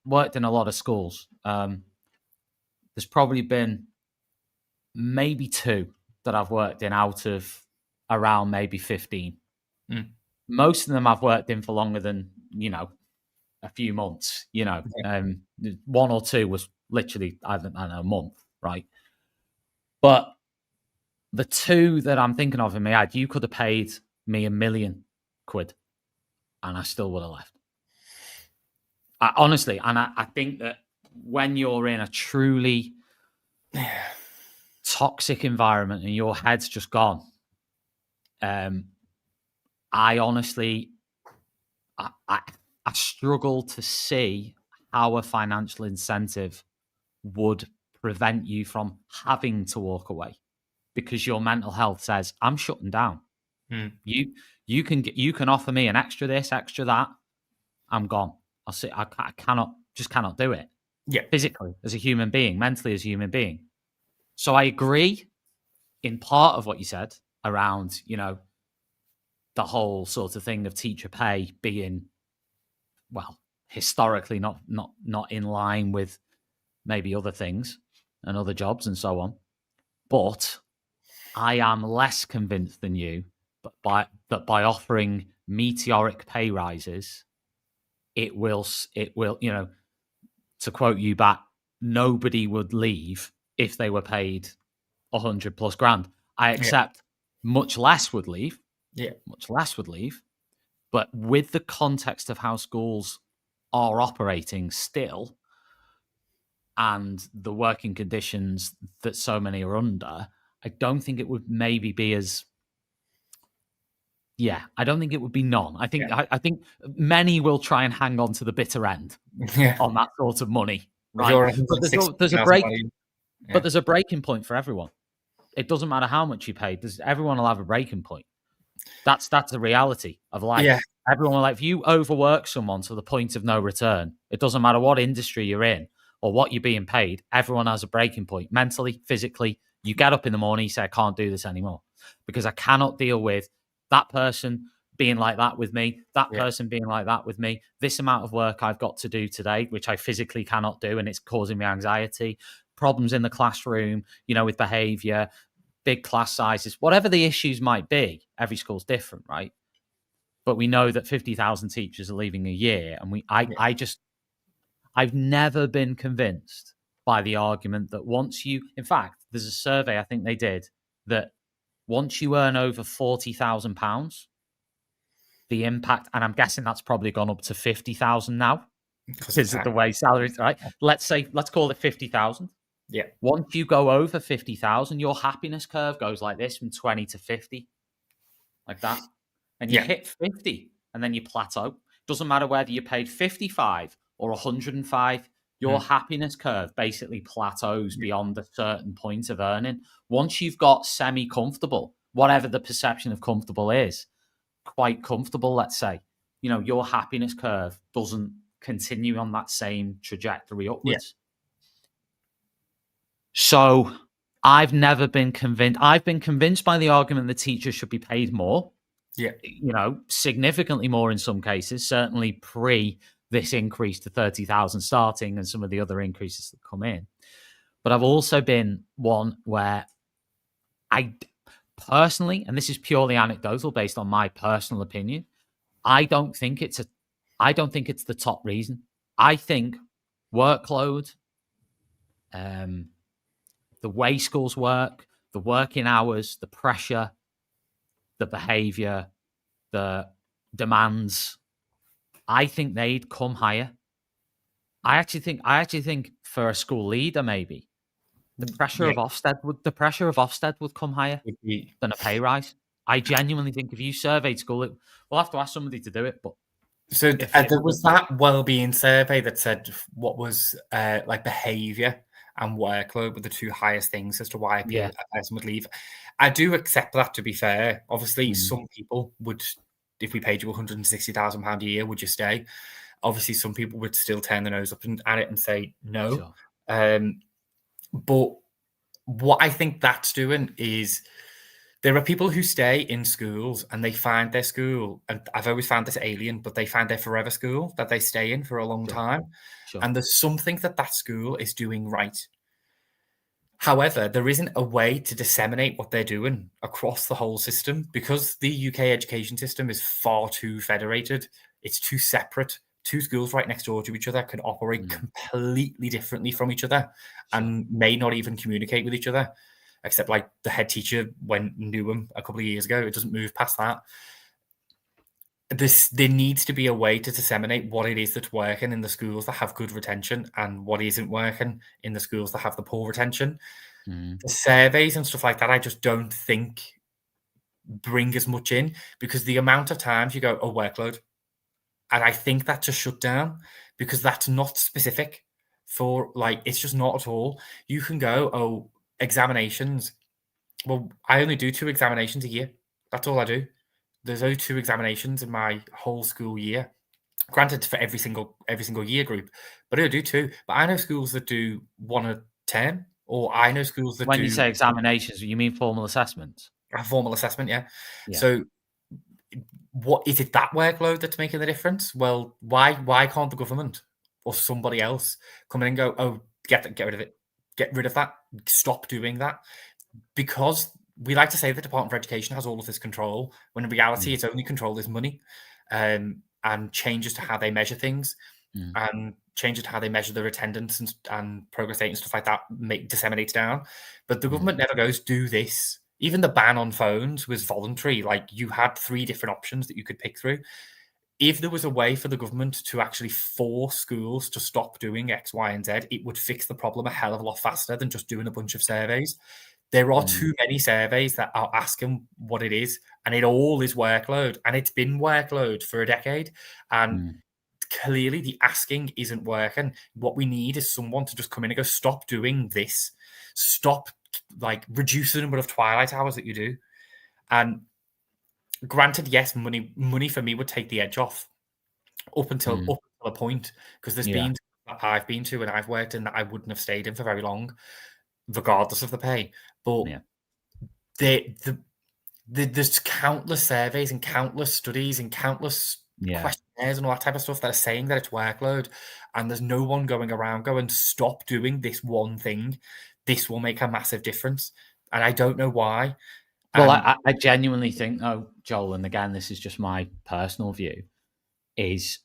worked in a lot of schools. There's probably been maybe 2 that I've worked in out of around maybe 15. Most of them I've worked in for longer than, a few months, 1 or 2 was literally, I don't know, a month, right? But the 2 that I'm thinking of in my head, you could have paid me £1 million and I still would have left. Honestly, and I think that when you're in a truly toxic environment and your head's just gone, I honestly, I struggle to see how a financial incentive would prevent you from having to walk away, because your mental health says, I'm shutting down. You can offer me an extra this, extra that, I'm gone. I cannot do it. Yeah. Physically as a human being, mentally as a human being. So I agree in part of what you said around, the whole sort of thing of teacher pay being, well, historically not in line with maybe other things and other jobs and so on. But I am less convinced than you that by offering meteoric pay rises, it will, to quote you back, nobody would leave if they were paid 100 plus grand. I accept much less would leave. Yeah. Much less would leave. But with the context of how schools are operating still and the working conditions that so many are under, I don't think it would maybe be as... I don't think it would be none. I think many will try and hang on to the bitter end on that sort of money. Right? But there's a break. But there's a breaking point for everyone. It doesn't matter how much you pay. Everyone will have a breaking point. That's the reality of life. Yeah. Everyone will, if you overwork someone to the point of no return, it doesn't matter what industry you're in or what you're being paid. Everyone has a breaking point, mentally, physically. You get up in the morning, you say, I can't do this anymore because I cannot deal with that person being like that with me, that person being like that with me, this amount of work I've got to do today, which I physically cannot do, and it's causing me anxiety, problems in the classroom, with behavior, big class sizes, whatever the issues might be. Every school's different, right? But we know that 50,000 teachers are leaving a year, and I've never been convinced by the argument that in fact, there's a survey I think they did that once you earn over £40,000, the impact, and I'm guessing that's probably gone up to 50,000 now because of the way salaries, right? Let's call it 50,000. Yeah. Once you go over 50,000, your happiness curve goes like this from 20 to 50, like that. And you hit 50 and then you plateau. Doesn't matter whether you paid 55 or 105, your happiness curve basically plateaus beyond a certain point of earning. Once you've got semi-comfortable, whatever the perception of comfortable is, quite comfortable, let's say, your happiness curve doesn't continue on that same trajectory upwards. So I've never been convinced. I've been convinced by the argument that teachers should be paid more. Yeah. Significantly more in some cases, certainly pre this increase to 30,000 starting and some of the other increases that come in. But I've also been one where I personally, and this is purely anecdotal based on my personal opinion, I don't think it's the top reason. I think workload, the way schools work, the working hours, the pressure, the behavior, the demands, I think they'd come higher. I actually think for a school leader, maybe the pressure of Ofsted would come higher than a pay rise. I genuinely think if you surveyed school, we'll have to ask somebody to do it. But so there was that well-being survey that said what was like behaviour and workload were the two highest things as to why a person would leave. I do accept that, to be fair. Obviously, some people would, if we paid you £160,000 a year, would you stay? Obviously, some people would still turn their nose up at it and say no. Sure. But what I think that's doing is there are people who stay in schools and they find their school, and I've always found this alien, but they find their forever school that they stay in for a long time. Sure. And there's something that school is doing right. However, there isn't a way to disseminate what they're doing across the whole system because the UK education system is far too federated. It's too separate. Two schools right next door to each other can operate completely differently from each other and may not even communicate with each other, except like the head teacher knew him a couple of years ago. It doesn't move past that. There needs to be a way to disseminate what it is that's working in the schools that have good retention and what isn't working in the schools that have the poor retention. The surveys and stuff like that, I just don't think bring as much in because the amount of times you go, workload. And I think that's a shutdown because that's not specific for it's just not at all. You can go, examinations. Well, I only do 2 examinations a year. That's all I do. There's only 2 examinations in my whole school year. Granted, for every single year group, but I only do 2. But I know schools that do 1 a term, or I know schools that when you say examinations, you mean formal assessments? A formal assessment, yeah. So, what is it that workload that's making the difference? Well, why can't the government or somebody else come in and go, get rid of it, get rid of that, stop doing that? Because we like to say the Department for Education has all of this control, when in reality, its only control is money, and changes to how they measure things, and changes to how they measure their attendance and progress rate and stuff like that, disseminates down. But the government never goes, do this. Even the ban on phones was voluntary. You had 3 different options that you could pick through. If there was a way for the government to actually force schools to stop doing X, Y, and Z, it would fix the problem a hell of a lot faster than just doing a bunch of surveys. There are too many surveys that are asking what it is, and it all is workload. And it's been workload for a decade. And clearly the asking isn't working. What we need is someone to just come in and go, stop doing this. Stop reduce the number of Twilight hours that you do. And granted, yes, money for me would take the edge off up until a point, because there's been that I've been to and I've worked in that I wouldn't have stayed in for very long, regardless of the pay. But there's countless surveys and countless studies and countless questionnaires and all that type of stuff that are saying that it's workload, and there's no one going around going, stop doing this one thing. This will make a massive difference. And I don't know why. Well, I genuinely think, Joel, and again, this is just my personal view, is,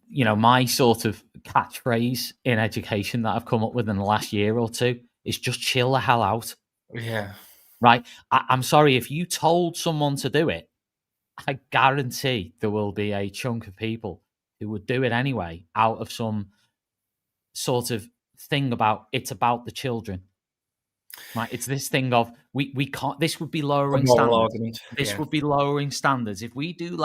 my sort of catchphrase in education that I've come up with in the last year or two is just chill the hell out. Yeah. Right? I'm sorry, if you told someone to do it, I guarantee there will be a chunk of people who would do it anyway out of some sort of thing about it's about the children, right? It's this thing of we can't. This would be lowering standards. This would be lowering standards. If we do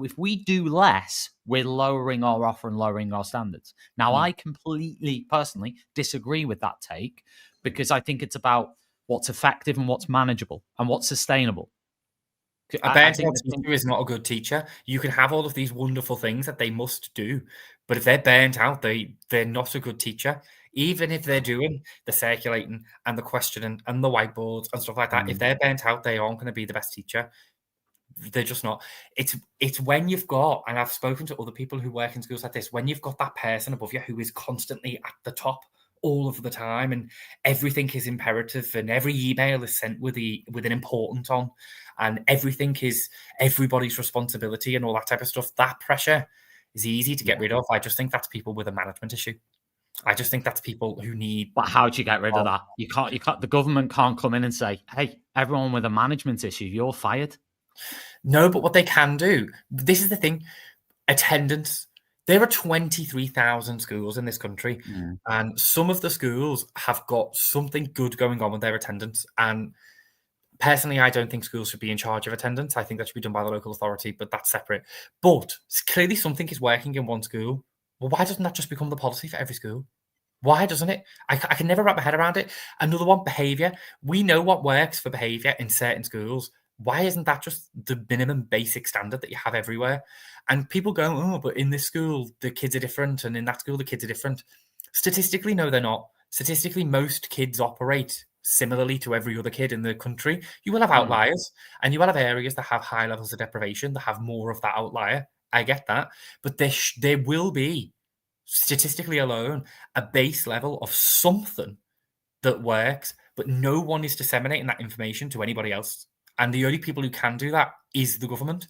if we do less, we're lowering our offer and lowering our standards. Now, I completely personally disagree with that take, because I think it's about what's effective and what's manageable and what's sustainable. A I burnt think out the thing, teacher is not a good teacher. You can have all of these wonderful things that they must do, but if they're burnt out, they're not a good teacher. Even if they're doing the circulating and the questioning and the whiteboards and stuff like that, if they're burnt out, they aren't going to be the best teacher. They're just not. It's when you've got, and I've spoken to other people who work in schools like this, when you've got that person above you who is constantly at the top all of the time, and everything is imperative, and every email is sent with an important on, and everything is everybody's responsibility and all that type of stuff. That pressure is easy to get rid of. I just think that's people with a management issue. I just think that's people who need. but how do you get rid of that? You can't. The government can't come in and say, "Hey, everyone with a management issue, you're fired." No, but what they can do. This is the thing: attendance. There are 23,000 schools in this country, and some of the schools have got something good going on with their attendance. And personally, I don't think schools should be in charge of attendance. I think that should be done by the local authority, but that's separate. But clearly something is working in one school. Well, why doesn't that just become the policy for every school? Why doesn't it? I can never wrap my head around it. Another one, behaviour. We know what works for behaviour in certain schools. Why isn't that just the minimum basic standard that you have everywhere? And people go, oh, but in this school, the kids are different, and in that school, the kids are different. Statistically, no, they're not. Statistically, most kids operate similarly to every other kid in the country. You will have outliers, and you will have areas that have high levels of deprivation, that have more of that outlier. I get that. But there will be, statistically alone, a base level of something that works, but no one is disseminating that information to anybody else. And the only people who can do that is the government.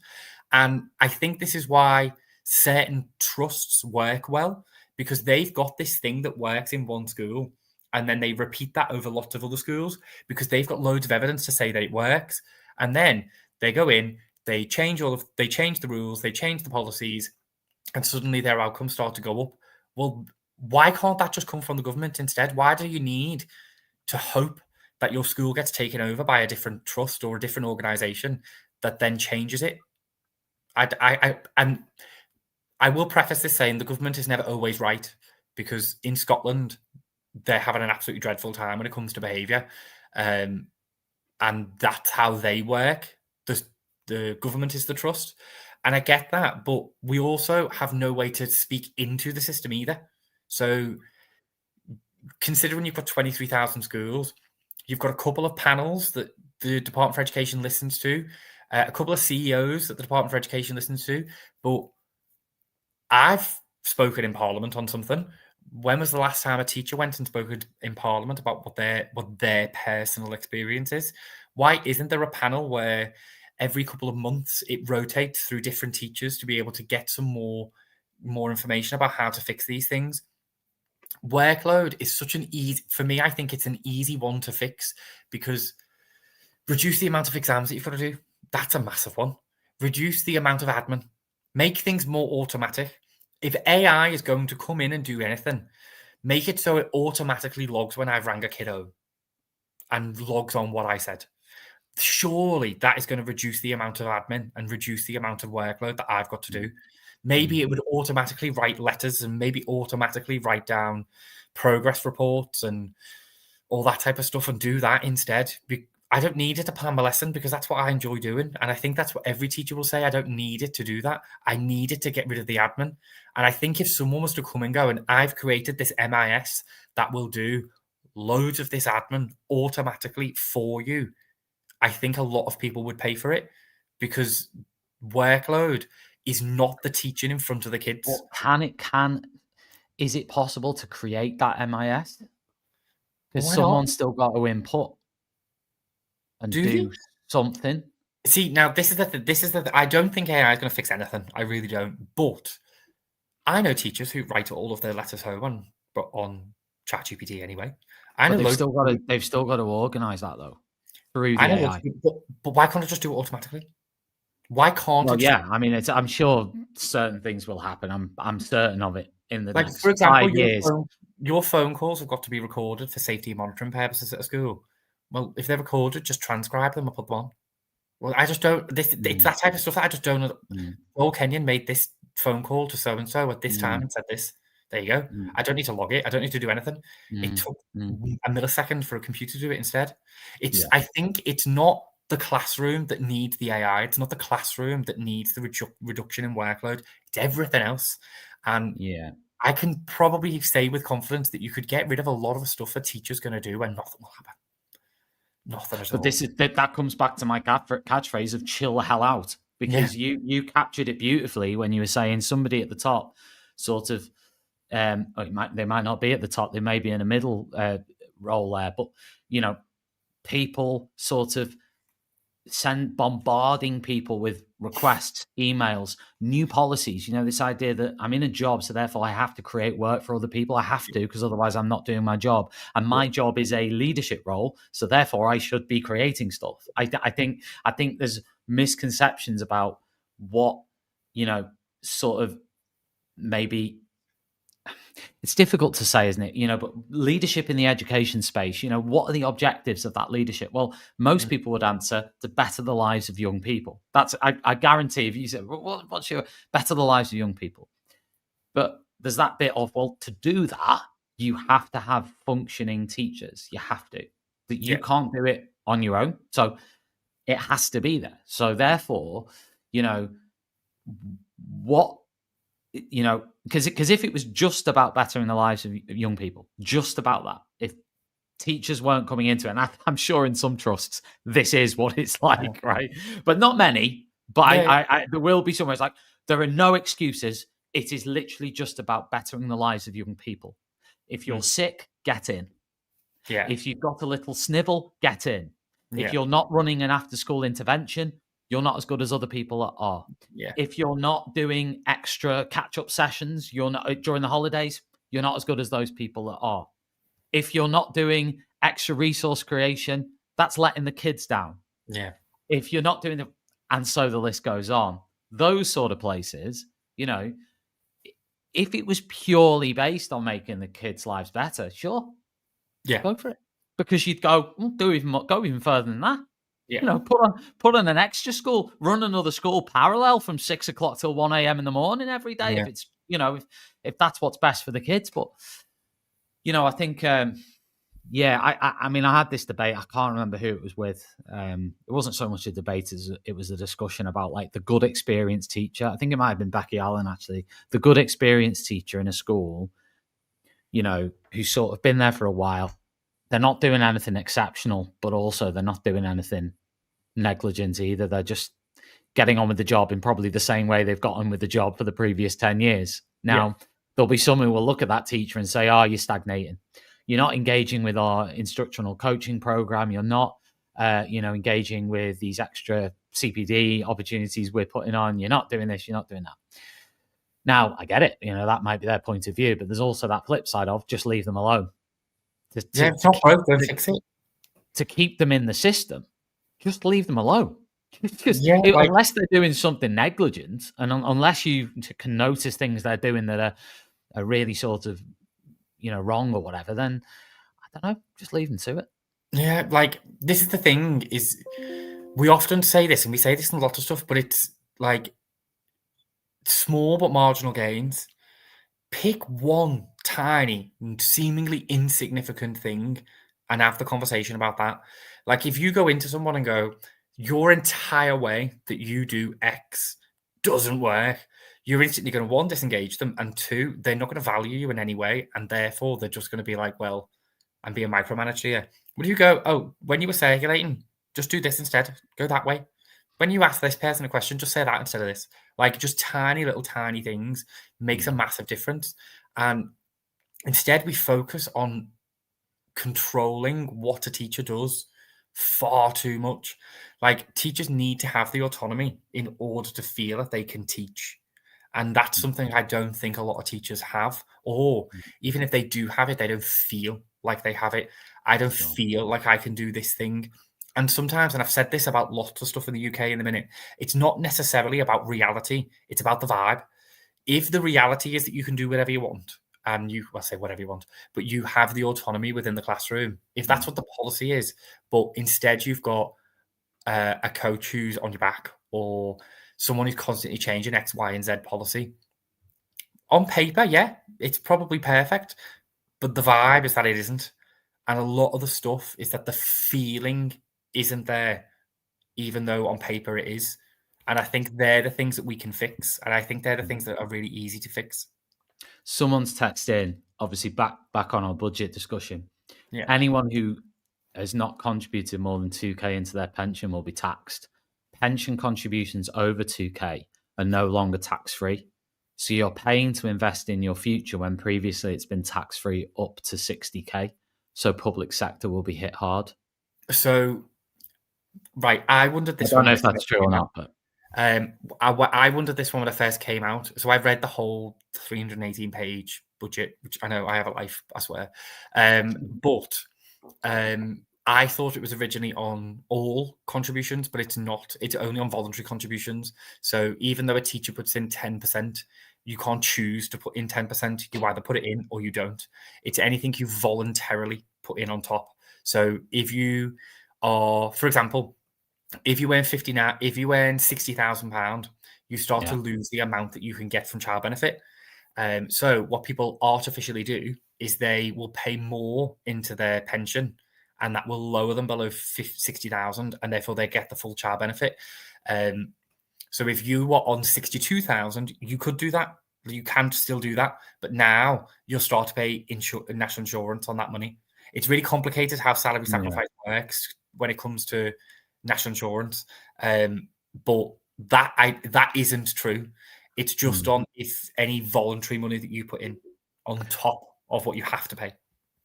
And I think this is why certain trusts work well, because they've got this thing that works in one school, and then they repeat that over lots of other schools because they've got loads of evidence to say that it works. And then they go in, they change the rules, they change the policies, and suddenly their outcomes start to go up. Well, why can't that just come from the government instead? Why do you need to hope that your school gets taken over by a different trust or a different organisation that then changes it? And I will preface this saying the government is never always right, because in Scotland, they're having an absolutely dreadful time when it comes to behaviour. And that's how they work. The government is the trust. And I get that, but we also have no way to speak into the system either. So considering you've got 23,000 schools, you've got a couple of panels that the Department for Education listens to, a couple of CEOs that the Department for Education listens to, but I've spoken in Parliament on something. When was the last time a teacher went and spoke in Parliament about what their personal experience is? Why isn't there a panel where every couple of months it rotates through different teachers to be able to get some more information about how to fix these things? Workload is such an easy, for me, I think it's an easy one to fix, because reduce the amount of exams that you've got to do. That's a massive one. Reduce the amount of admin. Make things more automatic. If AI is going to come in and do anything, make it so it automatically logs when I've rang a kiddo and logs on what I said. Surely that is going to reduce the amount of admin and reduce the amount of workload that I've got to do. Maybe it would automatically write letters and maybe automatically write down progress reports and all that type of stuff and do that instead. I don't need it to plan my lesson because that's what I enjoy doing. And I think that's what every teacher will say. I don't need it to do that. I need it to get rid of the admin. And I think if someone was to come and go and I've created this MIS that will do loads of this admin automatically for you, I think a lot of people would pay for it, because workload is not the teaching in front of the kids. Well, is it possible to create that MIS? Because Why someone's still got to input and do something. See, now this is the I don't think AI is going to fix anything. I really don't. But I know teachers who write all of their letters home on ChatGPT anyway. They've still got to organise that though through the AI. But why can't it just do it automatically? Why can't it? Yeah, I mean, I'm sure certain things will happen. I'm certain of it in the next for example, 5 years. Your phone calls have got to be recorded for safety monitoring purposes at a school. Well, if they're recorded, just transcribe them and put them on. Well, I just don't. It's that type of stuff that I just don't. Oh, Kenyon made this phone call to so and so at this time and said this. There you go. I don't need to log it. I don't need to do anything. It took a millisecond for a computer to do it instead. I think it's not the classroom that needs the AI. It's not the classroom that needs the reduction in workload. It's everything else. And Yeah. I can probably say with confidence that you could get rid of a lot of the stuff that teachers going to do and nothing will happen. Nothing at all. But this is that comes back to my catchphrase of "chill the hell out," because you captured it beautifully when you were saying somebody at the top, sort of, they might not be at the top, they may be in a middle role there, but people sort of bombarding people with requests, emails, new policies. This idea that I'm in a job, so therefore I have to create work for other people. I have to, because otherwise I'm not doing my job. And my job is a leadership role, so therefore I should be creating stuff. I think there's misconceptions about what sort of maybe. It's difficult to say, isn't it? But leadership in the education space, what are the objectives of that leadership? Well, most people would answer to better the lives of young people. That's, I guarantee, if you say, what's your better the lives of young people? But there's that bit of, well, to do that, you have to have functioning teachers. You have to. That you can't do it on your own. So it has to be there. So therefore, because if it was just about bettering the lives of young people, just about that, if teachers weren't coming into it, and I'm sure in some trusts this is what it's like, right? But not many. But I there will be somewhere it's like there are no excuses. It is literally just about bettering the lives of young people. If you're sick, get in. Yeah. If you've got a little snivel, get in. Yeah. If you're not running an after-school intervention, you're not as good as other people that are. Yeah. If you're not doing extra catch-up sessions, you're not during the holidays, you're not as good as those people that are. If you're not doing extra resource creation, that's letting the kids down. Yeah. If you're not doing and so the list goes on. Those sort of places, if it was purely based on making the kids' lives better, sure. Yeah. Go for it. Because you'd go even further than that. Yeah. Put on an extra school, run another school parallel from 6 o'clock till 1 a.m. in the morning every day. Yeah. If it's, if that's what's best for the kids. But, I think, I mean, I had this debate. I can't remember who it was with. It wasn't so much a debate as it was a discussion about like the good experienced teacher. I think it might have been Becky Allen, actually. The good experienced teacher in a school, who's sort of been there for a while. They're not doing anything exceptional, but also they're not doing anything negligent either. They're just getting on with the job in probably the same way they've got on with the job for the previous 10 years. Now, there'll be someone who will look at that teacher and say, oh, you're stagnating. You're not engaging with our instructional coaching program. You're not, engaging with these extra CPD opportunities we're putting on. You're not doing this. You're not doing that. Now, I get it. That might be their point of view, but there's also that flip side of just leave them alone. It's not broke, don't fix it. To keep them in the system, just leave them alone. Unless they're doing something negligent, and unless you can notice things they're doing that are really sort of, wrong or whatever, then I don't know, just leave them to it. Yeah, this is the thing is we often say this, and we say this in a lot of stuff, but it's like small but marginal gains. Pick one tiny, seemingly insignificant thing and have the conversation about that. Like if you go into someone and go, your entire way that you do X doesn't work, you're instantly going to, one, disengage them, and two, they're not going to value you in any way, and therefore they're just going to be like, well, I'm being micromanaged here. Would you go, oh, when you were circulating, just do this instead, go that way. When you ask this person a question, just say that instead of this. Like just tiny things makes a massive difference. And instead we focus on controlling what a teacher does far too much. Like teachers need to have the autonomy in order to feel that they can teach. And that's something I don't think a lot of teachers have. Or even if they do have it, they don't feel like they have it. I don't feel like I can do this thing. And sometimes, and I've said this about lots of stuff in the UK in a minute, it's not necessarily about reality. It's about the vibe. If the reality is that you can do whatever you want, and say whatever you want, but you have the autonomy within the classroom, if that's what the policy is, but instead you've got a coach who's on your back or someone who's constantly changing X, Y, and Z policy, on paper, yeah, it's probably perfect, but the vibe is that it isn't. And a lot of the stuff is that the feeling isn't there even though on paper it is. And I think they're the things that we can fix. And I think they're the things that are really easy to fix. Someone's texted in, obviously back on our budget discussion. Yeah. Anyone who has not contributed more than 2k into their pension will be taxed. Pension contributions over 2k are no longer tax-free. So you're paying to invest in your future when previously it's been tax-free up to 60k. So public sector will be hit hard. So, right, I wondered this I don't one. know if that's true or not, but I wondered this one when it first came out. So I've read the whole 318-page budget, which I know I have a life, I swear. But I thought it was originally on all contributions, but it's not. It's only on voluntary contributions. So even though a teacher puts in 10%, you can't choose to put in 10%. You either put it in or you don't. It's anything you voluntarily put in on top. So if you are, for example, if you earn £60,000, you start to lose the amount that you can get from child benefit. So what people artificially do is they will pay more into their pension, and that will lower them below 60,000, and therefore they get the full child benefit. So if you were on 62,000, you could do that. You can still do that, but now you'll start to pay national insurance on that money. It's really complicated how salary sacrifice works when it comes to national insurance, but that isn't true. It's just on if any voluntary money that you put in on top of what you have to pay.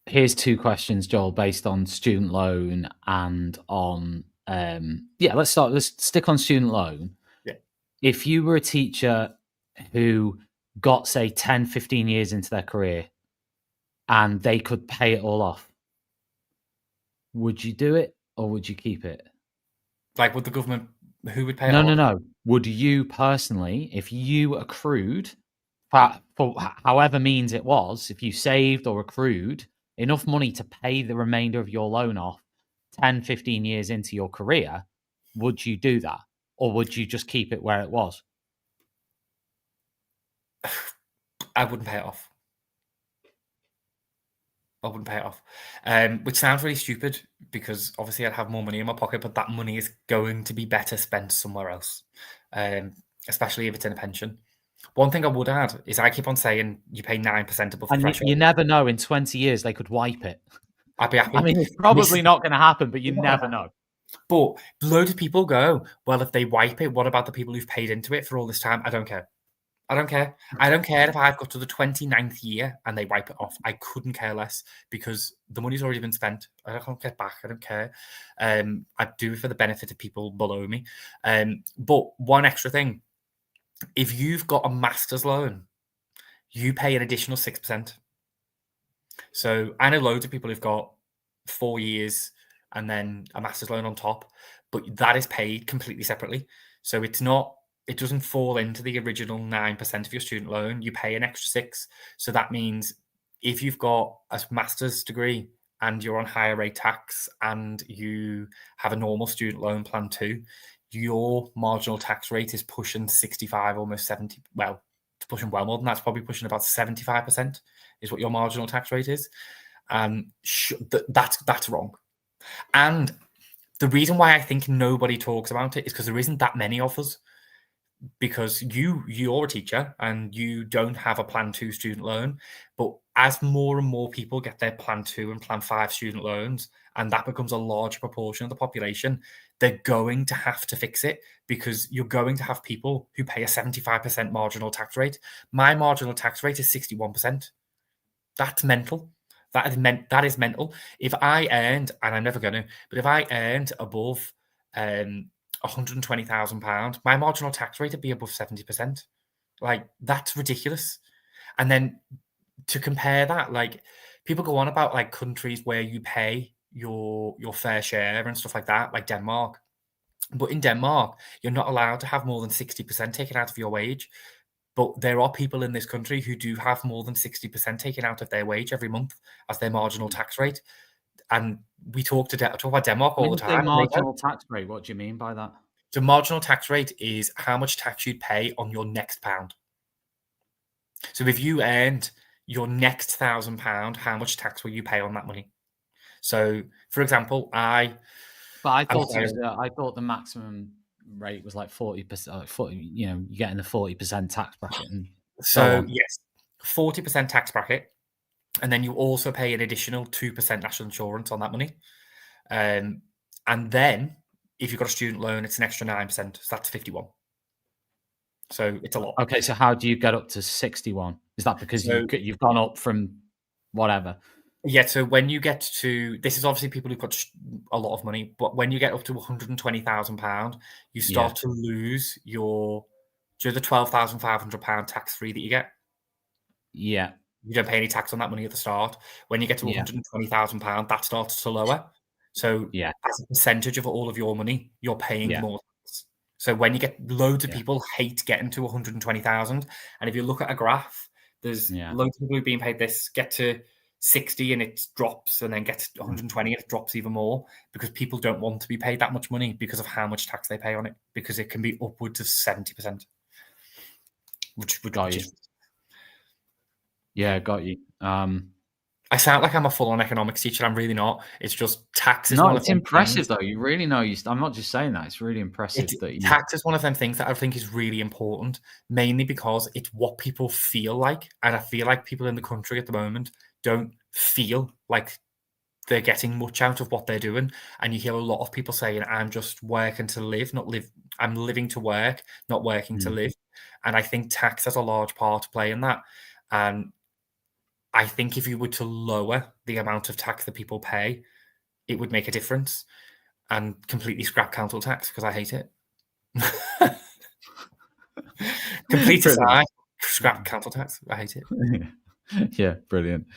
Here's two questions, Joel, based on student loan and on let's stick on student loan. Yeah. If you were a teacher who got, say, 10, 15 years into their career and they could pay it all off, would you do it or would you keep it? Like, would the government, who would pay it? No. Would you personally, if you accrued for however means it was, if you saved or accrued enough money to pay the remainder of your loan off 10, 15 years into your career, would you do that? Or would you just keep it where it was? I wouldn't pay it off. Which sounds really stupid because obviously I'd have more money in my pocket, but that money is going to be better spent somewhere else, especially if it's in a pension. One thing I would add is I keep on saying you pay 9% above the threshold. You never know. In 20 years, they could wipe it. I'd be happy. I mean, it's probably not going to happen, but you never know. But loads of people go, well, if they wipe it, what about the people who've paid into it for all this time? I don't care. I don't care if I've got to the 29th year and they wipe it off. I couldn't care less because the money's already been spent. I can't get back. I don't care. I do it for the benefit of people below me. But one extra thing, if you've got a master's loan, you pay an additional 6%. So I know loads of people who've got 4 years and then a master's loan on top, but that is paid completely separately. So it doesn't fall into the original 9% of your student loan. You pay an extra 6%. So that means if you've got a master's degree and you're on higher rate tax and you have a normal student loan plan too, your marginal tax rate is pushing 65, almost 70. Well, it's pushing well more than that. It's probably pushing about 75% is what your marginal tax rate is. That's wrong. And the reason why I think nobody talks about it is because there isn't that many of us. Because you're a teacher and you don't have a Plan 2 student loan. But as more and more people get their Plan 2 and Plan 5 student loans, and that becomes a larger proportion of the population, they're going to have to fix it because you're going to have people who pay a 75% marginal tax rate. My marginal tax rate is 61%. That's mental. That is mental. If I earned, and I'm never going to, but if I earned above £120,000, my marginal tax rate would be above 70%. Like, that's ridiculous. And then to compare that, like, people go on about like countries where you pay your fair share and stuff like that, like Denmark. But in Denmark, you're not allowed to have more than 60% taken out of your wage. But there are people in this country who do have more than 60% taken out of their wage every month as their marginal tax rate. And we talk about Denmark all the time. Marginal tax rate, what do you mean by that? The marginal tax rate is how much tax you'd pay on your next pound. So if you earned your next £1,000, how much tax will you pay on that money? So, for example, I But I thought Okay. I thought the maximum rate was like 40%. 40, you know, you're getting the 40% tax bracket. And So yes, 40% tax bracket, and then you also pay an additional 2% national insurance on that money. And then if you've got a student loan, it's an extra 9%. So that's 51. So it's a lot. Okay, so how do you get up to 61? Is that because So- you've gone up from whatever? Yeah, so when you get to, this is obviously people who've got a lot of money, but when you get up to £120,000, you start to lose the £12,500 tax free that you get. Yeah. You don't pay any tax on that money at the start. When you get to £120,000, that starts to lower. So as a percentage of all of your money, you're paying more tax. So when you get loads of people hate getting to 120,000, and if you look at a graph, there's loads of people who've been paid this, get to 60 and it drops, and then gets 120 and it drops even more, because people don't want to be paid that much money because of how much tax they pay on it, because it can be upwards of 70%. Which would got you. Yeah, got you. I sound like I'm a full-on economics teacher. I'm really not. It's just tax is no, it's impressive though. You really know. I'm not just saying that. It's really impressive that tax is one of them things that I think is really important, mainly because it's what people feel like, and I feel like people in the country at the moment don't feel like they're getting much out of what they're doing. And you hear a lot of people saying, "I'm just working to live, not live. I'm living to work, not working to live." And I think tax has a large part to play in that. And I think if you were to lower the amount of tax that people pay, it would make a difference, and completely scrap council tax, because I hate it. Complete aside, scrap council tax. I hate it. Yeah, brilliant.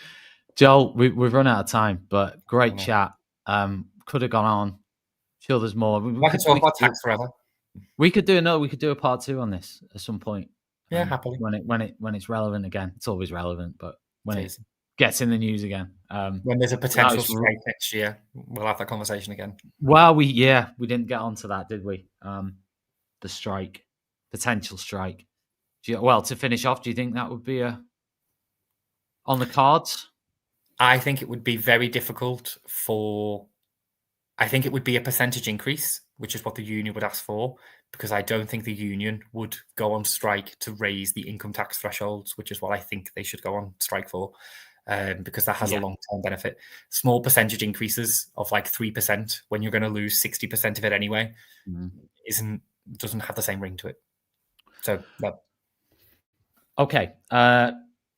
Joel, we've run out of time, but great chat. Could have gone on. Sure, there's more. I could talk about tax forever. We could do a part 2 on this at some point. Yeah, happily. When it's relevant again. It's always relevant, but when it gets in the news again. When there's a potential strike next year, we'll have that conversation again. Well, we didn't get onto that, did we? The strike, potential strike. To finish off, do you think that would be on the cards? I think it would be very difficult I think it would be a percentage increase, which is what the union would ask for, because I don't think the union would go on strike to raise the income tax thresholds, which is what I think they should go on strike for, because that has a long-term benefit. Small percentage increases of like 3% when you're going to lose 60% of it anyway doesn't have the same ring to it. So, okay.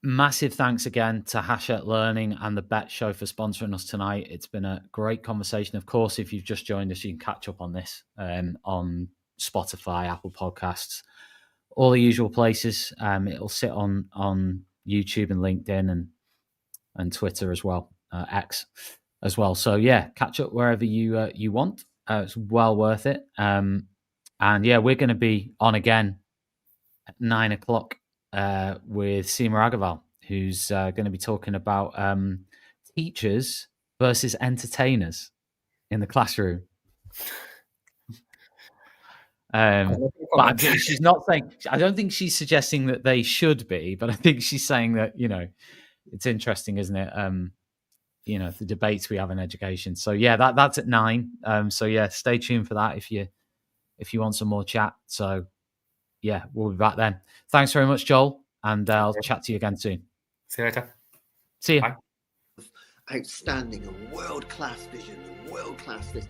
Massive thanks again to Hachette Learning and the Bet Show for sponsoring us tonight. It's been a great conversation. Of course, if you've just joined us, you can catch up on this on Spotify, Apple Podcasts, all the usual places. It'll sit on YouTube and LinkedIn and Twitter as well, X as well. So yeah, catch up wherever you want. It's well worth it. And yeah, we're going to be on again at 9:00. With Seema Agarwal, who's going to be talking about teachers versus entertainers in the classroom. But she's not saying. I don't think she's suggesting that they should be, but I think she's saying that it's interesting, isn't it? The debates we have in education. So yeah, that's at 9. So yeah, stay tuned for that if you want some more chat. So. Yeah, we'll be back then. Thanks very much, Joel, and I'll chat to you again soon. See you later. See you. Bye. Outstanding and world-class vision and world-class this.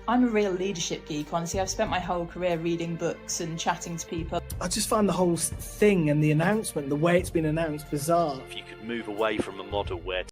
I'm a real leadership geek, honestly. I've spent my whole career reading books and chatting to people. I just find the whole thing and the announcement, the way it's been announced, bizarre. If you could move away from a model where